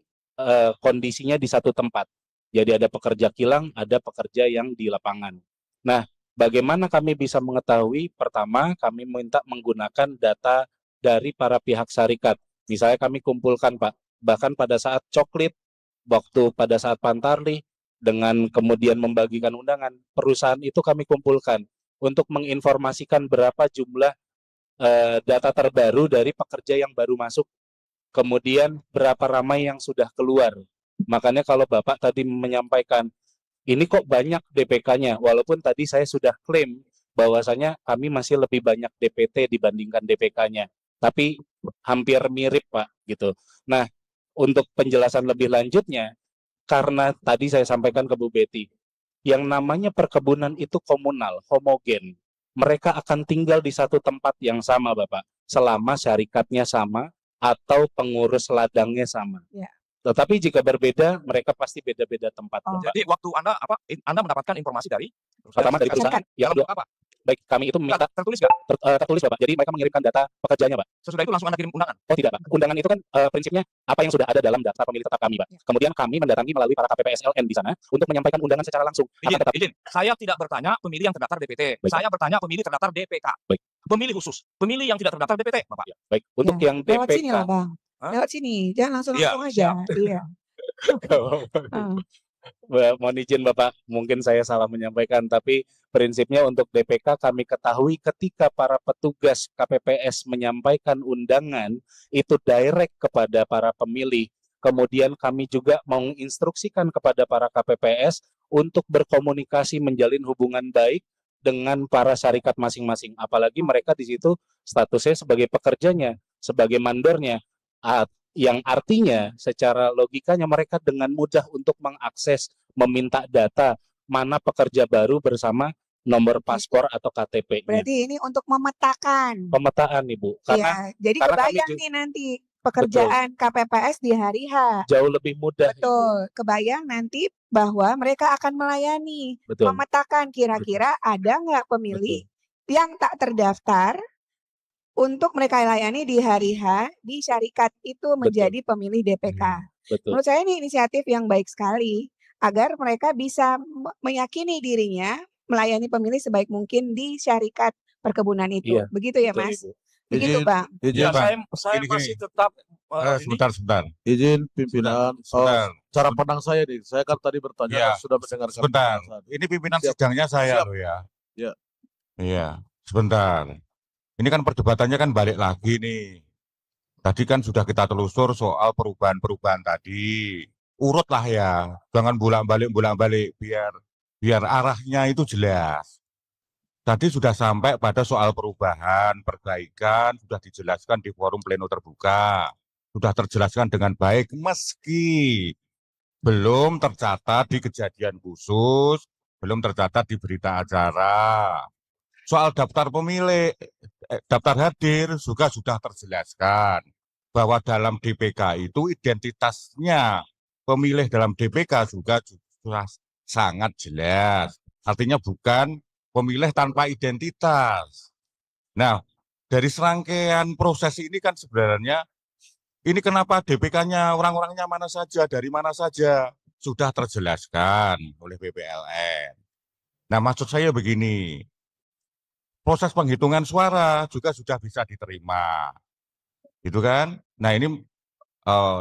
kondisinya di satu tempat. Jadi ada pekerja kilang, ada pekerja yang di lapangan. Nah, bagaimana kami bisa mengetahui? Pertama, kami minta menggunakan data dari para pihak syarikat. Misalnya kami kumpulkan, Pak, bahkan pada saat coklit, waktu pada saat Pantarlih, dengan kemudian membagikan undangan, perusahaan itu kami kumpulkan untuk menginformasikan berapa jumlah data terbaru dari pekerja yang baru masuk, kemudian berapa ramai yang sudah keluar. Makanya kalau Bapak tadi menyampaikan, ini kok banyak DPK-nya, walaupun tadi saya sudah klaim bahwasanya kami masih lebih banyak DPT dibandingkan DPK-nya, tapi hampir mirip, Pak, gitu. Nah, untuk penjelasan lebih lanjutnya, karena tadi saya sampaikan ke Bu Betty, yang namanya perkebunan itu komunal, homogen. Mereka akan tinggal di satu tempat yang sama, Bapak, selama syarikatnya sama atau pengurus ladangnya sama. Ya. Tetapi jika berbeda, mereka pasti beda-beda tempat. Bapak. Jadi waktu Anda mendapatkan informasi dari Pertama dari perusahaan, yang kedua apa? Baik, kami itu meminta tertulis nggak? tertulis, Bapak. Jadi mereka mengirimkan data pekerjanya, Pak. Sesudah itu langsung Anda kirim undangan? Oh tidak, Pak. Undangan itu kan prinsipnya apa yang sudah ada dalam daftar pemilih tetap kami, Pak. Kemudian kami mendatangi melalui para KPPSLN di sana untuk menyampaikan undangan secara langsung. Izin, saya tidak bertanya pemilih yang terdaftar DPT. Baik. Saya bertanya pemilih terdaftar DPK. Baik. Pemilih khusus, pemilih yang tidak terdaftar DPT, Bapak. Ya, baik. Untuk Ya, yang lewat DPK. sini lah, Bang. Lewat sini, jangan langsung Iya, aja. Iya. Mohon izin Bapak, mungkin saya salah menyampaikan, tapi prinsipnya untuk DPK kami ketahui ketika para petugas KPPS menyampaikan undangan itu direct kepada para pemilih. Kemudian kami juga menginstruksikan kepada para KPPS untuk berkomunikasi menjalin hubungan baik dengan para syarikat masing-masing. Apalagi mereka di situ statusnya sebagai pekerjanya, sebagai mandornya. Yang artinya secara logikanya mereka dengan mudah untuk mengakses, meminta data mana pekerja baru bersama nomor paspor atau KTP-nya. Berarti ini untuk memetakan. Pemetaan, Ibu. Karena, Iya, jadi karena kebayang nih nanti pekerjaan KPPS di hari H. jauh lebih mudah. Betul, kebayang nanti bahwa mereka akan melayani, Betul. memetakan kira-kira ada nggak pemilih yang tak terdaftar untuk mereka layani di hari H di syarikat itu menjadi pemilih DPK. Betul. Menurut saya ini inisiatif yang baik sekali agar mereka bisa meyakini dirinya melayani pemilih sebaik mungkin di syarikat perkebunan itu. Iya, Begitu ya, betul, Mas? Ibu. Begitu, Bang. Ya, Bang. saya Gini, masih tetap sebentar. Izin pimpinan. Sebentar. Cara pandang saya nih, saya kan tadi bertanya Ya, sudah mendengarkan. sebentar. penjelasan. Ini pimpinan Siap. sidangnya saya Siap. loh ya. Ya. Iya, sebentar. Ini kan perdebatannya kan balik lagi nih. Tadi kan sudah kita telusur soal perubahan-perubahan tadi. Urutlah ya, jangan bolak-balik biar arahnya itu jelas. Tadi sudah sampai pada soal perubahan, perbaikan, sudah dijelaskan di forum pleno terbuka. Sudah terjelaskan dengan baik meski belum tercatat di kejadian khusus, belum tercatat di berita acara. Soal daftar pemilih, daftar hadir juga sudah terjelaskan bahwa dalam DPK itu identitasnya pemilih dalam DPK juga sudah sangat jelas. Artinya bukan pemilih tanpa identitas. Nah, dari serangkaian proses ini kan sebenarnya ini kenapa DPK-nya orang-orangnya mana saja, dari mana saja sudah terjelaskan oleh PPLN. Nah, maksud saya begini. Proses penghitungan suara juga sudah bisa diterima, gitu kan? Nah ini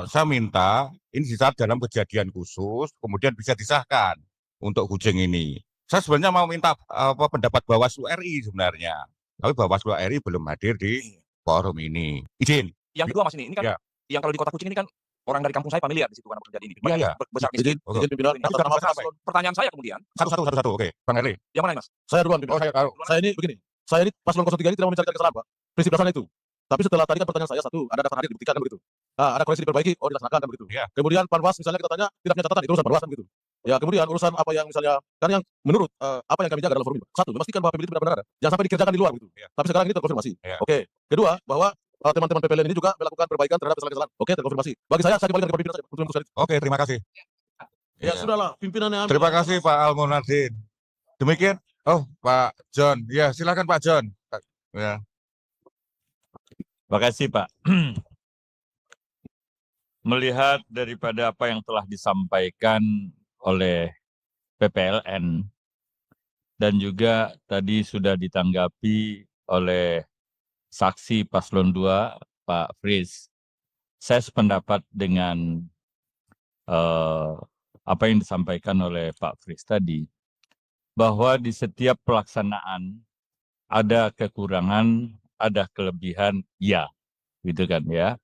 saya minta ini di saat dalam kejadian khusus, kemudian bisa disahkan untuk kucing ini. Saya sebenarnya mau minta pendapat Bawaslu RI sebenarnya, tapi Bawaslu RI belum hadir di forum ini. Izin. Yang kedua Mas ini kan Ya. yang kalau di Kota Kucing ini kan orang dari kampung saya familiar di situ karena pekerjaan ini. Iya, iya. Besar Izin miskin. pimpinan. Ini atas nama sampai. paslon. Pertanyaan saya kemudian, Satu. Oke, Bang Erli. yang mana ini, Mas? Saya duluan pimpinan. Saya ini begini. Saya ini paslon 03 ini tidak mau mencari kesalahan, Pak. Prinsip dasarnya itu. Tapi setelah tadi kan pertanyaan saya satu, ada daftar hadir dibuktikan kan begitu. Ada koreksi diperbaiki, dilaksanakan kan begitu. Ya. Kemudian Panwas misalnya kita tanya tidak punya catatan, itu urusan Panwas kan begitu. Ya, kemudian urusan apa yang misalnya kan yang menurut apa yang kami jaga dalam forum ini, satu, memastikan bahwa PPL itu benar-benar ada. Jangan sampai dikerjakan di luar gitu. Iya. Tapi sekarang ini terkonfirmasi. Iya. Oke. Kedua, bahwa teman-teman PPLN ini juga melakukan perbaikan terhadap kesalahan-kesalahan. Oke, terkonfirmasi. Bagi saya kembalikan kepada pimpinan saya untuk memutuskan itu. Oke, terima kasih. Ya, Iya. sudahlah, pimpinannya ambil. Terima kasih Pak Almonadin. Demikian. Oh, Pak John. Ya, silakan Pak John. Ya. Terima kasih Pak. Melihat daripada apa yang telah disampaikan oleh PPLN dan juga tadi sudah ditanggapi oleh saksi paslon 2 Pak Fris, saya sependapat dengan apa yang disampaikan oleh Pak Fris tadi, bahwa di setiap pelaksanaan ada kekurangan, ada kelebihan, ya, gitu kan ya.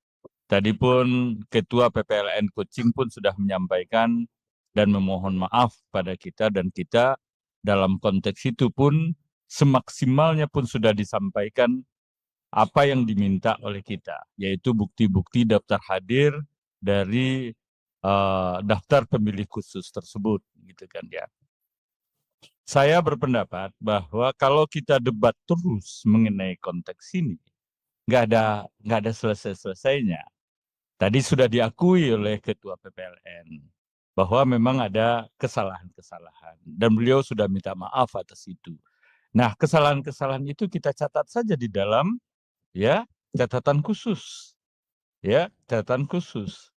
Tadi pun Ketua PPLN Kucing pun sudah menyampaikan dan memohon maaf pada kita, dan kita dalam konteks itu pun semaksimalnya pun sudah disampaikan apa yang diminta oleh kita, yaitu bukti-bukti daftar hadir dari daftar pemilih khusus tersebut, gitu kan ya. Saya berpendapat bahwa kalau kita debat terus mengenai konteks ini, nggak ada selesai-selesainya. Tadi sudah diakui oleh Ketua PPLN bahwa memang ada kesalahan-kesalahan dan beliau sudah minta maaf atas itu. Nah, kesalahan-kesalahan itu kita catat saja di dalam ya catatan khusus. Ya, catatan khusus.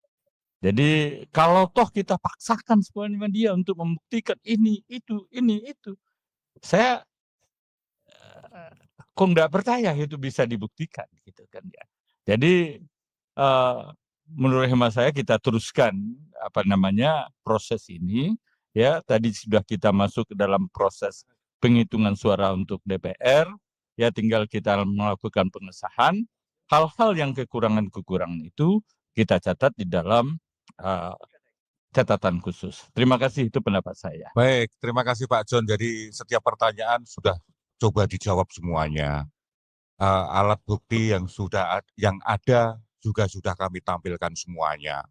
Jadi kalau toh kita paksakan semuanya dia untuk membuktikan ini, itu. Saya kok nggak percaya itu bisa dibuktikan gitu kan ya. Jadi menurut hemat saya kita teruskan proses ini ya. Tadi sudah kita masuk ke dalam proses penghitungan suara untuk DPR ya, tinggal kita melakukan pengesahan. Hal-hal yang kekurangan-kekurangan itu kita catat di dalam catatan khusus. Terima kasih, itu pendapat saya. Baik, terima kasih Pak John. Jadi setiap pertanyaan sudah coba dijawab semuanya. Alat bukti yang ada juga sudah kami tampilkan semuanya.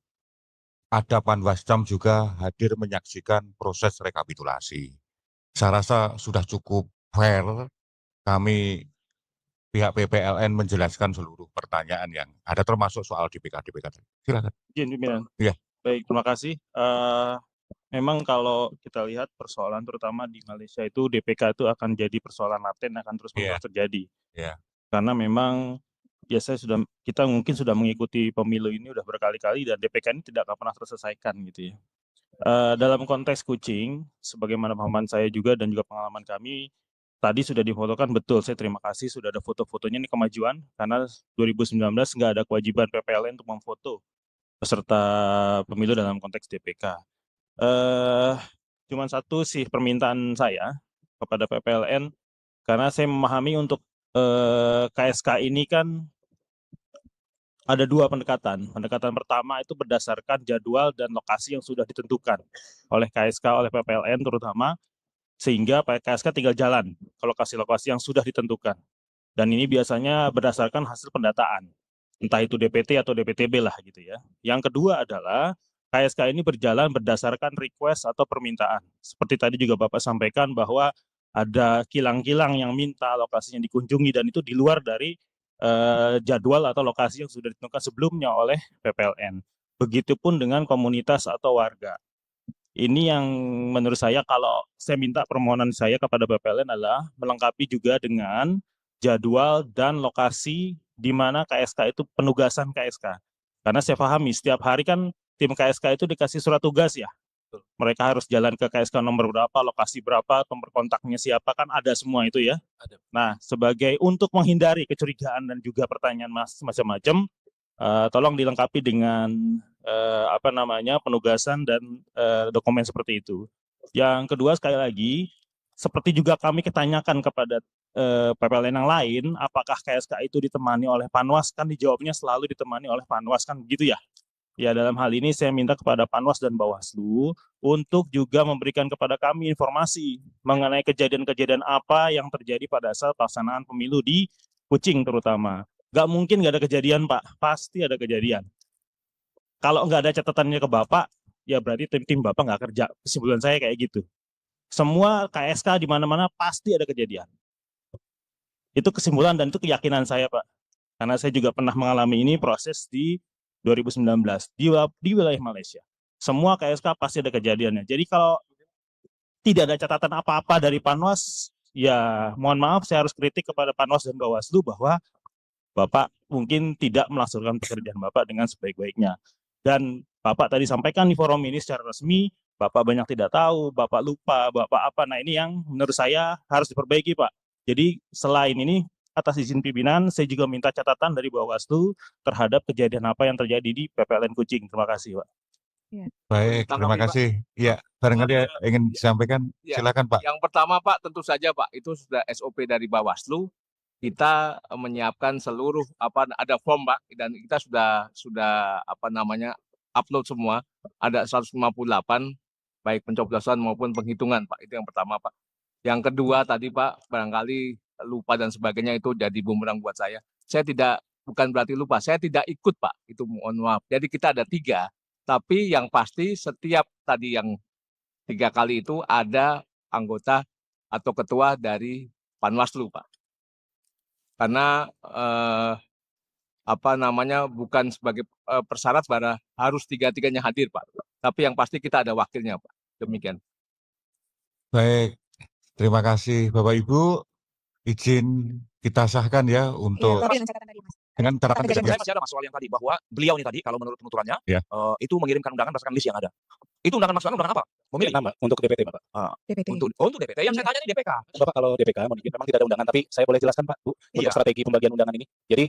Ada Panwascam juga hadir menyaksikan proses rekapitulasi. Saya rasa sudah cukup fair kami pihak PPLN menjelaskan seluruh pertanyaan yang ada, termasuk soal DPK. Silakan. Izin pimpinan. Iya. Baik, terima kasih. Memang kalau kita lihat persoalan terutama di Malaysia itu DPK itu akan jadi persoalan laten, akan terus-menerus terjadi. Iya. Karena memang kita mungkin sudah mengikuti pemilu ini udah berkali-kali dan DPK ini tidak akan pernah terselesaikan gitu ya. Dalam konteks Kucing, sebagaimana pemahaman saya juga dan juga pengalaman kami, tadi sudah difotokan, betul, saya terima kasih sudah ada foto-fotonya, ini kemajuan karena 2019 nggak ada kewajiban PPLN untuk memfoto peserta pemilu dalam konteks DPK. Cuman satu sih permintaan saya kepada PPLN, karena saya memahami untuk KSK ini kan ada dua pendekatan. Pendekatan pertama itu berdasarkan jadwal dan lokasi yang sudah ditentukan oleh KSK, oleh PPLN terutama, sehingga KSK tinggal jalan ke lokasi-lokasi yang sudah ditentukan. Dan ini biasanya berdasarkan hasil pendataan, entah itu DPT atau DPTB lah gitu ya. Yang kedua adalah KSK ini berjalan berdasarkan request atau permintaan. Seperti tadi juga Bapak sampaikan bahwa ada kilang-kilang yang minta lokasinya dikunjungi dan itu di luar dari jadwal atau lokasi yang sudah ditentukan sebelumnya oleh PPLN. Begitupun dengan komunitas atau warga. Ini yang menurut saya kalau saya minta permohonan saya kepada PPLN adalah melengkapi juga dengan jadwal dan lokasi di mana KSK itu penugasan KSK. Karena saya pahami setiap hari kan tim KSK itu dikasih surat tugas ya. Mereka harus jalan ke KSK nomor berapa, lokasi berapa, nomor kontaknya siapa, kan ada semua itu ya. Nah, sebagai untuk menghindari kecurigaan dan juga pertanyaan macam-macam, tolong dilengkapi dengan penugasan dan dokumen seperti itu. Yang kedua sekali lagi, seperti juga kami ketanyakan kepada PPLN yang lain, apakah KSK itu ditemani oleh Panwas, kan dijawabnya selalu ditemani oleh Panwas, kan begitu ya. Ya, dalam hal ini saya minta kepada Panwas dan Bawaslu untuk juga memberikan kepada kami informasi mengenai kejadian-kejadian apa yang terjadi pada saat pelaksanaan pemilu di Kucing terutama. Gak mungkin gak ada kejadian Pak, pasti ada kejadian. Kalau nggak ada catatannya ke Bapak, ya berarti tim Bapak nggak kerja. Kesimpulan saya kayak gitu. Semua KSK di mana-mana pasti ada kejadian. Itu kesimpulan dan itu keyakinan saya, Pak. Karena saya juga pernah mengalami ini proses di 2019 di wilayah Malaysia. Semua KSK pasti ada kejadiannya. Jadi kalau tidak ada catatan apa-apa dari Panwas, ya mohon maaf saya harus kritik kepada Panwas dan Bawaslu bahwa Bapak mungkin tidak melaksanakan pekerjaan Bapak dengan sebaik-baiknya. Dan Bapak tadi sampaikan di forum ini secara resmi, Bapak banyak tidak tahu, Bapak lupa, Bapak apa. Nah ini yang menurut saya harus diperbaiki, Pak. Jadi selain ini, atas izin pimpinan, saya juga minta catatan dari Bawaslu terhadap kejadian apa yang terjadi di PPLN Kucing. Terima kasih, Pak. Baik, terima kasih. Iya, barangkali ingin disampaikan, Ya, silakan Pak. yang pertama Pak, tentu saja Pak, itu sudah SOP dari Bawaslu. Kita menyiapkan seluruh ada form Pak, dan kita sudah upload semua. Ada 158 baik pencoblosan maupun penghitungan Pak. Itu yang pertama Pak. Yang kedua tadi Pak, barangkali lupa dan sebagainya itu jadi bumerang buat saya. Saya bukan berarti lupa, saya tidak ikut Pak. Itu mohon maaf. Jadi kita ada 3. Tapi yang pasti setiap tadi yang 3 kali itu ada anggota atau ketua dari Panwaslu, Pak. Karena bukan sebagai persyarat pada harus 3-3-nya hadir, Pak. Tapi yang pasti kita ada wakilnya, Pak. Demikian. Baik, terima kasih Bapak Ibu. Izin kita sahkan ya untuk dengan catatan Saya masih ada soal yang tadi bahwa beliau ini tadi kalau menurut penuturannya itu mengirimkan undangan berdasarkan list yang ada. Itu undangan apa? Memilih. Nama untuk DPT, Bapak. DPT. Untuk DPT. Yang saya tanya ini DPK. Bapak kalau DPK memang tidak ada undangan, tapi saya boleh jelaskan Pak, Bu, untuk strategi pembagian undangan ini. Jadi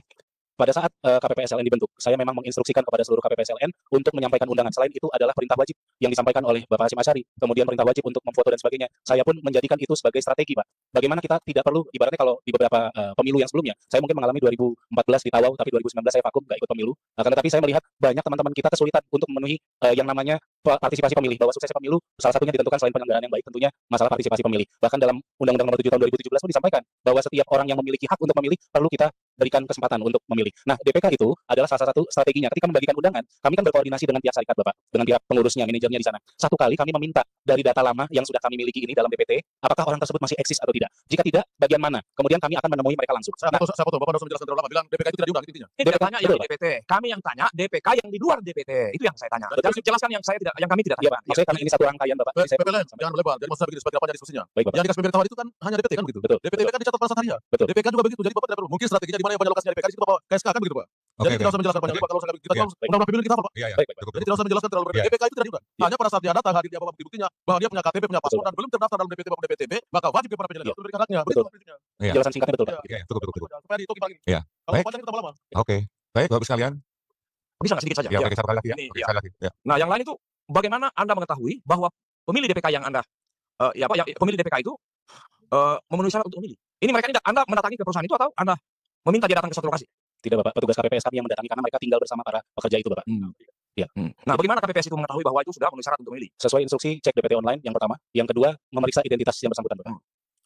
pada saat KPPSLN dibentuk, saya memang menginstruksikan kepada seluruh KPPSLN untuk menyampaikan undangan. Selain itu adalah perintah wajib yang disampaikan oleh Bapak Hasyim Asyari, kemudian perintah wajib untuk memfoto dan sebagainya. Saya pun menjadikan itu sebagai strategi, Pak. Bagaimana kita tidak perlu, ibaratnya kalau di beberapa pemilu yang sebelumnya, saya mungkin mengalami 2014 di Tawau, tapi 2019 saya vakum, nggak ikut pemilu. Akan tetapi saya melihat banyak teman-teman kita kesulitan untuk memenuhi yang namanya partisipasi pemilih, bahwa suksesnya pemilu salah satunya ditentukan selain penyelenggaraan yang baik tentunya masalah partisipasi pemilih. Bahkan dalam Undang-Undang Nomor 7 Tahun 2017 pun disampaikan bahwa setiap orang yang memiliki hak untuk memilih perlu kita berikan kesempatan untuk memilih. Nah, DPK itu adalah salah satu strateginya. Ketika membagikan undangan, kami kan berkoordinasi dengan pihak syarikat, Bapak, dengan pihak pengurusnya, manajernya di sana. Satu kali kami meminta dari data lama yang sudah kami miliki ini dalam DPT, apakah orang tersebut masih eksis atau tidak. Jika tidak, bagian mana? Kemudian kami akan menemui mereka langsung. Saya potong, Bapak sudah menjelaskan terlalu lama, bilang DPK itu tidak diundang intinya. Ini tanya yang di DPT. Kami yang tanya DPK yang di luar DPT. Itu yang saya tanya. Jangan jelaskan yang kami tidak tanya. Iya, Pak. Maksudnya karena ini satu rangkaian, Bapak. PPLN, jangan melebar. Jadi maksudnya begini, seperti apa diskusinya. Baik, Bapak. Yang dikasih pemberitahuan itu kan hanya DPT kan begitu. Betul. DPT kan dicatat pada saat harinya. Betul. DPK juga begitu. Jadi Bapak tidak perlu. Mungkin strateginya di mana yang banyak lokasinya DPK di situ Bapak KSK kan begitu, Pak. Jadi tidak usah menjelaskan banyak, Pak. Kalau kita tahu undang-undang pemilu kita, Pak. Iya, Baik, Jadi tidak usah menjelaskan terlalu banyak. DPK itu tidak diundang. Hanya pada saat dia datang hadir dia bawa bukti-buktinya bahwa dia punya KTP, punya paspor dan belum terdaftar dalam DPT maupun DPTB, maka wajib kepada penyelenggara untuk memberikan haknya. Begitu prinsipnya. Iya. Jelasan singkatnya betul, Pak. Iya, cukup. Supaya dihitung lagi. Iya. Kalau Baik. panjang kita tambah lama. Oke. Baik, Bapak sekalian. Bisa nggak sedikit saja? Ya, oke, satu kali lagi ya. Ini, Oke, ya. sekali lagi. Ya. Nah, yang lain itu bagaimana Anda mengetahui bahwa pemilih DPK yang Anda pemilih DPK itu memenuhi syarat untuk memilih? Ini mereka ini Anda mendatangi ke perusahaan itu atau Anda meminta dia datang ke suatu lokasi? Tidak, Bapak. Petugas KPPS kami yang mendatangi karena mereka tinggal bersama para pekerja itu, Bapak. Iya. Nah, bagaimana KPPS itu mengetahui bahwa itu sudah memenuhi syarat untuk memilih? Sesuai instruksi cek DPT online yang pertama, yang kedua memeriksa identitas yang bersangkutan, Bapak.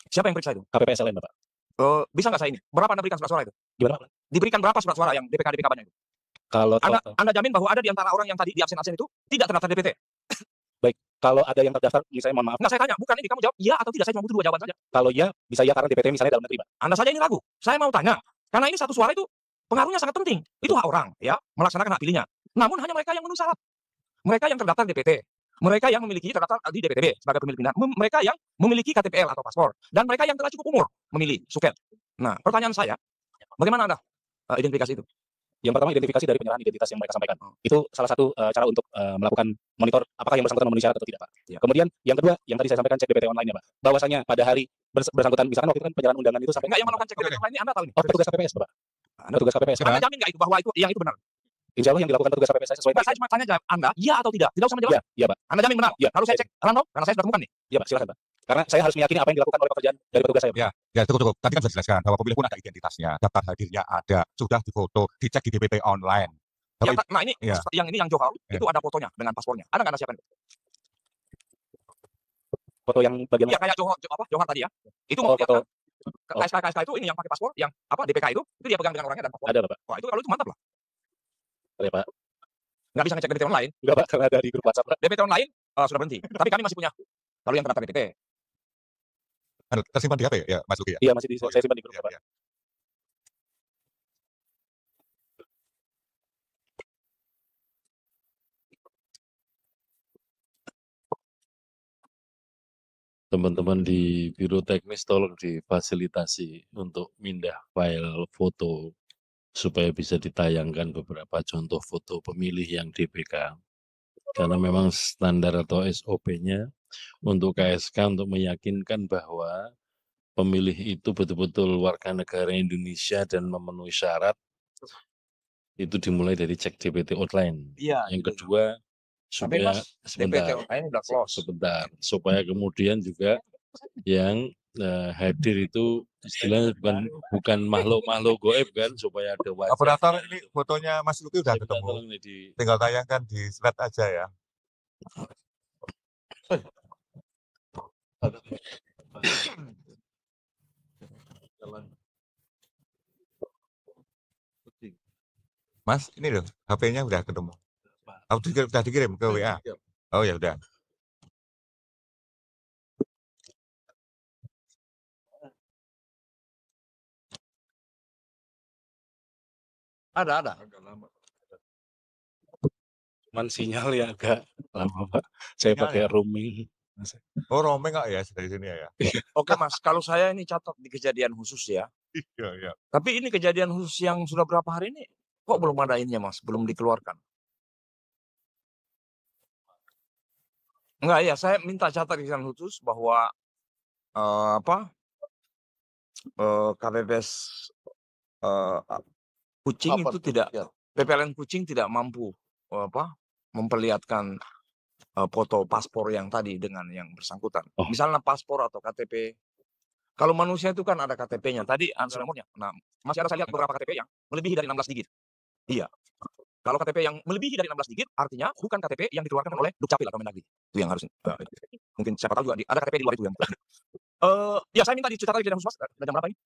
Siapa yang periksa itu? KPPSLN, Bapak. Bisa nggak saya ini? Berapa Anda berikan surat suara itu? Gimana, Pak? Diberikan berapa surat suara yang DPK banyak itu? Kalau Anda jamin bahwa ada di antara orang yang tadi di absen itu tidak terdaftar DPT? baik, kalau ada yang terdaftar, misalnya mohon maaf, Enggak, saya tanya, bukan ini kamu jawab iya atau tidak, saya cuma butuh 2 jawaban saja. kalau ya bisa ya karena DPT misalnya dalam negeri, Pak. Anda saja ini ragu. Saya mau tanya, karena ini satu suara itu pengaruhnya sangat penting. Itu hak orang, ya, melaksanakan hak pilihnya. Namun hanya mereka yang memenuhi syarat. Mereka yang terdaftar DPT, mereka yang memiliki terdaftar di DPTB sebagai pemilih pindahan, mereka yang memiliki KTPL atau paspor, dan mereka yang telah cukup umur memilih suket. Nah, pertanyaan saya, bagaimana Anda identifikasi itu? Yang pertama identifikasi dari penyerahan identitas yang mereka sampaikan. Itu salah satu cara untuk melakukan monitor apakah yang bersangkutan memenuhi syarat atau tidak, Pak. Ya. Kemudian yang kedua, yang tadi saya sampaikan cek DPT online-nya, Pak. Bahwasanya pada hari bersangkutan misalkan waktu itu kan penyerahan undangan itu sampai Enggak, yang melakukan cek DPT online ini Anda tahu ini? Oh, petugas KPPS, Bapak. Petugas KPPS. Anda jamin nggak itu bahwa itu yang itu benar? Insya Allah yang dilakukan petugas KPPS sesuai. Saya cuma tanya jawab Anda, iya atau tidak? Tidak usah menjawab. Iya, iya, Pak. Anda jamin benar? Iya. Kalau saya cek random, karena saya sudah temukan nih. Iya, Pak, silakan, Pak. Karena saya harus meyakini apa yang dilakukan oleh pekerjaan dari petugas saya, Pak. Ya, cukup. Tadi kan sudah dijelaskan bahwa pemilih pun ada identitasnya, daftar hadirnya ada, sudah difoto, dicek di DPT online. Nah ini, Ya. yang ini yang Johar, Ya. itu ada fotonya dengan paspornya. Ada nggak Anda siapkan? Foto yang bagian Iya, kayak Johar tadi ya. Itu Oh, foto. KSK itu ini yang pakai paspor, yang DPK itu dia pegang dengan orangnya dan paspor. Ada, Bapak. Wah, itu kalau itu mantap lah. Ada, Pak. Nggak bisa ngecek DPT online. Enggak, Pak, karena ada di grup WhatsApp, Pak. DPT online sudah berhenti. Tapi kami masih punya. Kalau yang terdaftar DPT. Tersimpan di HP ya, Mas Luki ya? Iya, masih Oh, saya iya. simpan di grup, Iya, Pak. iya. Teman-teman di Biro Teknis tolong difasilitasi untuk mindah file foto supaya bisa ditayangkan beberapa contoh foto pemilih yang DPK. Karena memang standar atau SOP-nya untuk KSK untuk meyakinkan bahwa pemilih itu betul-betul warga negara Indonesia dan memenuhi syarat, itu dimulai dari cek DPT online. Iya. Yang kedua, Tapi supaya Mas, DPT online udah close. sebentar, supaya kemudian juga yang hadir itu istilahnya bukan makhluk-makhluk goib kan, supaya ada wajah. Operator, ini fotonya Mas Luki udah Minta ketemu. tolong nih di Tinggal tayangkan di slide aja ya. Mas, ini loh, HP-nya udah ketemu. Oh, udah dikirim ke WA. Oh ya udah. Ada. Cuman sinyalnya agak lama, Pak. Saya pakai roaming. Oh, roaming nggak ya dari sini ya? Oke Mas, kalau saya ini catat di kejadian khusus ya. Iya, iya. Tapi ini kejadian khusus yang sudah berapa hari ini, kok belum ada ininya Mas, belum dikeluarkan. Enggak ya, saya minta catat kejadian khusus bahwa KPPS Kucing itu tidak, PPLN Kucing tidak mampu memperlihatkan foto paspor yang tadi dengan yang bersangkutan. Misalnya paspor atau KTP. Kalau manusia itu kan ada KTP-nya. Tadi answer nomornya. Nah, masih ada saya lihat beberapa KTP yang melebihi dari 16 digit. Iya. Kalau KTP yang melebihi dari 16 digit, artinya bukan KTP yang dikeluarkan oleh Dukcapil atau Mendagri. Itu yang harusnya. Mungkin siapa tahu juga ada KTP di luar itu yang. Ya saya minta dicatat kejadian khusus Mas. Ada jam berapa ini?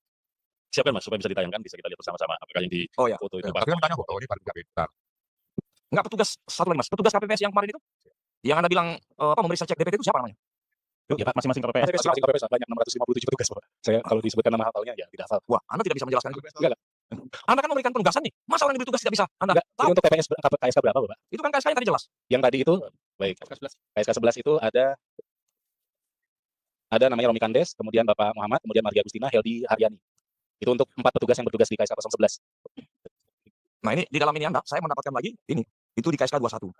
siapkan Mas supaya bisa ditayangkan, bisa kita lihat bersama-sama apakah yang di foto itu Tapi kan tanya foto ini baru KPK. Enggak, petugas satu lagi Mas, petugas KPPS yang kemarin itu, yang Anda bilang memeriksa cek DPT itu siapa namanya? Ya Pak, masing-masing KPPS. Masing-masing KPPS banyak 657 petugas, Pak. Saya kalau disebutkan nama hafalnya ya tidak hafal. Wah, Anda tidak bisa menjelaskan itu. Enggak. Anda kan memberikan penugasan nih. Masa orang yang bertugas tidak bisa? Anda Enggak, tahu. itu untuk PPS KSK berapa, Bapak? Itu kan KSK yang tadi jelas. Yang tadi itu baik. KSK 11 itu ada namanya Romi Kandes, kemudian Bapak Muhammad, kemudian Maria Agustina, Heldi Haryani. Itu untuk 4 petugas yang bertugas di KSK 011. Nah, ini di dalam ini Anda, saya mendapatkan lagi ini. Itu di KSK 21.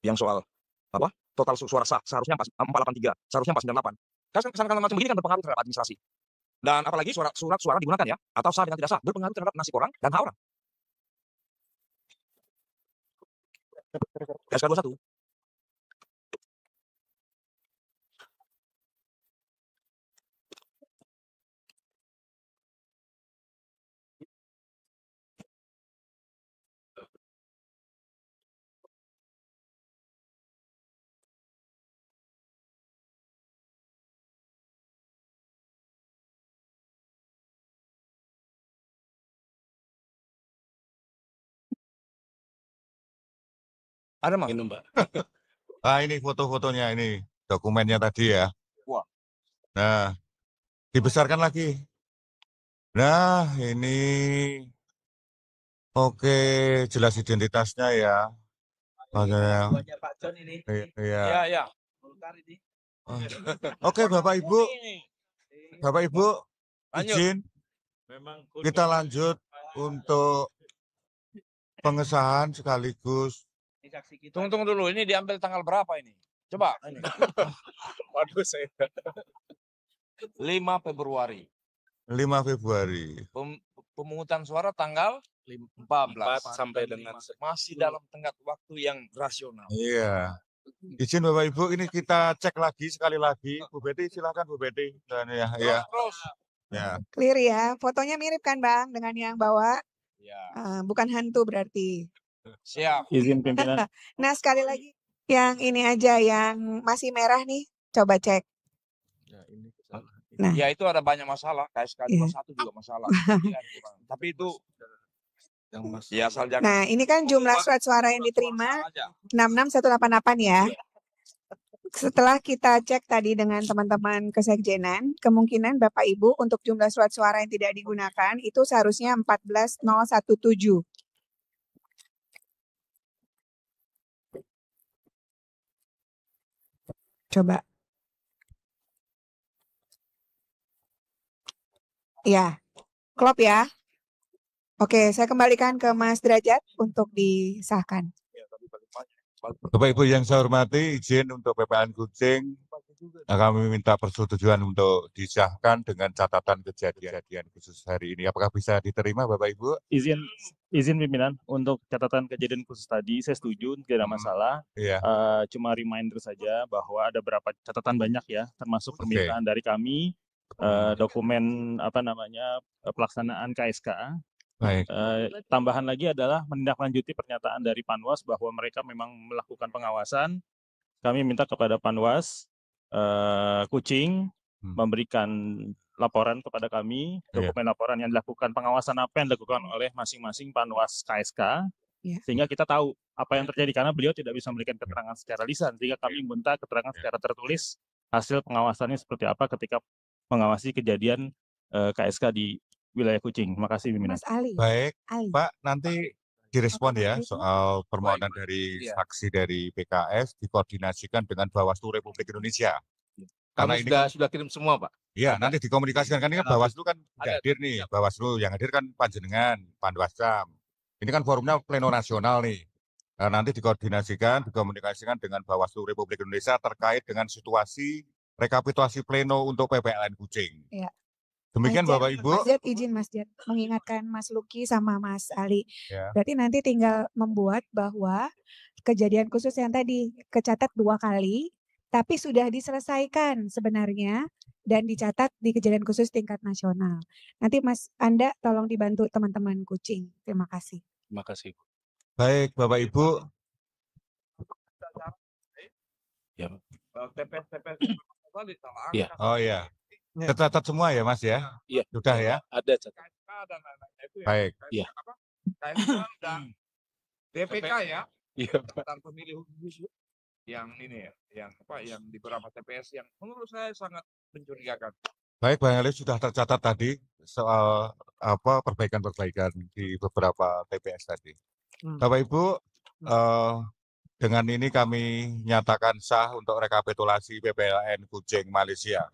Yang soal apa? Total suara sah seharusnya 483, seharusnya 498. Karena macam begini kan berpengaruh terhadap administrasi. Dan apalagi surat suara digunakan ya, atau sah dengan tidak sah, berpengaruh terhadap nasib orang dan hak orang. KSK 21. Ada Mas? Minum, Mbak. Ini foto-fotonya ini, dokumennya tadi ya. Wah. Nah, dibesarkan lagi. Nah, ini oke, jelas identitasnya ya. Makanya. Pak John ini. Iya. Ya. Oke, Bapak Ibu. Bapak Ibu, izin kita lanjut untuk pengesahan sekaligus. Tunggu dulu, ini diambil tanggal berapa ini? Coba ini. Waduh, saya 5 Februari. 5 Februari. Pemungutan suara tanggal 14 sampai dengan masih dalam tenggat waktu yang rasional. Iya. Izin Bapak Ibu, ini kita cek lagi sekali lagi. Bu Betty, silakan Bu Betty. Dan ya. Terus. Ya. Clear ya, fotonya mirip kan Bang dengan yang bawa? Ya. Bukan hantu berarti. Siap. Izin pimpinan. Nah sekali lagi, yang ini aja yang masih merah nih, coba cek. Nah. Ya itu ada banyak masalah, KSK 21 juga masalah. Ya, tapi itu Ya asal jangan Nah, ini kan jumlah surat suara yang diterima 66188 ya. Setelah kita cek tadi dengan teman-teman kesekjenan, kemungkinan Bapak Ibu untuk jumlah surat suara yang tidak digunakan itu seharusnya 14.017. Coba. Ya, klop ya. Oke, saya kembalikan ke Mas Derajat untuk disahkan. Bapak Ibu yang saya hormati, izin untuk PPLN Kucing, kami minta persetujuan untuk disahkan dengan catatan kejadian khusus hari ini. Apakah bisa diterima Bapak Ibu? Izin pimpinan untuk catatan kejadian khusus tadi saya setuju, tidak ada masalah. Iya. Cuma reminder saja bahwa ada beberapa catatan banyak ya, termasuk permintaan dari kami dokumen pelaksanaan KSK. Baik. Tambahan lagi adalah menindaklanjuti pernyataan dari Panwas bahwa mereka memang melakukan pengawasan. Kami minta kepada Panwas Kucing memberikan laporan kepada kami, dokumen laporan yang dilakukan, pengawasan apa yang dilakukan oleh masing-masing Panwas KSK, sehingga kita tahu apa yang terjadi, karena beliau tidak bisa memberikan keterangan secara lisan, sehingga kami minta keterangan secara tertulis hasil pengawasannya seperti apa ketika mengawasi kejadian KSK di wilayah Kucing. Terima kasih, pimpinan. Mas Ali. Baik, Ali. Pak, nanti direspon ya soal permohonan dari saksi dari PKS dikoordinasikan dengan Bawaslu Republik Indonesia. Karena Kami ini sudah kirim semua, Pak. Iya, nanti dikomunikasikan, kan ini kan Bawaslu kan nggak hadir nih, Bawaslu yang hadir kan Panjenengan, Panwascam. Ini kan forumnya pleno nasional nih. Nah, nanti dikoordinasikan, dikomunikasikan dengan Bawaslu Republik Indonesia terkait dengan situasi rekapitulasi pleno untuk PPLN Kucing. Iya. Demikian Mas Jat, Bapak Ibu. Mas Jat, izin Mas Jat mengingatkan Mas Luki sama Mas Ali. Ya. Berarti nanti tinggal membuat bahwa kejadian khusus yang tadi kecatat 2 kali, tapi sudah diselesaikan sebenarnya dan dicatat di kejadian khusus tingkat nasional. Nanti Mas Anda tolong dibantu teman-teman Kucing. Terima kasih. Terima kasih. Baik, Bapak Ibu. Ya. Ya. Oh ya. Tercatat semua ya Mas ya? Iya. Sudah ya? Ada catatan. Baik. Iya. dan DPK ya. Iya. Daftar pemilih khusus yang ini ya, yang di beberapa TPS yang menurut saya sangat mencurigakan. Baik, Bang Ali sudah tercatat tadi soal perbaikan-perbaikan di beberapa TPS tadi. Bapak Ibu, dengan ini kami nyatakan sah untuk rekapitulasi PPLN Kucing Malaysia.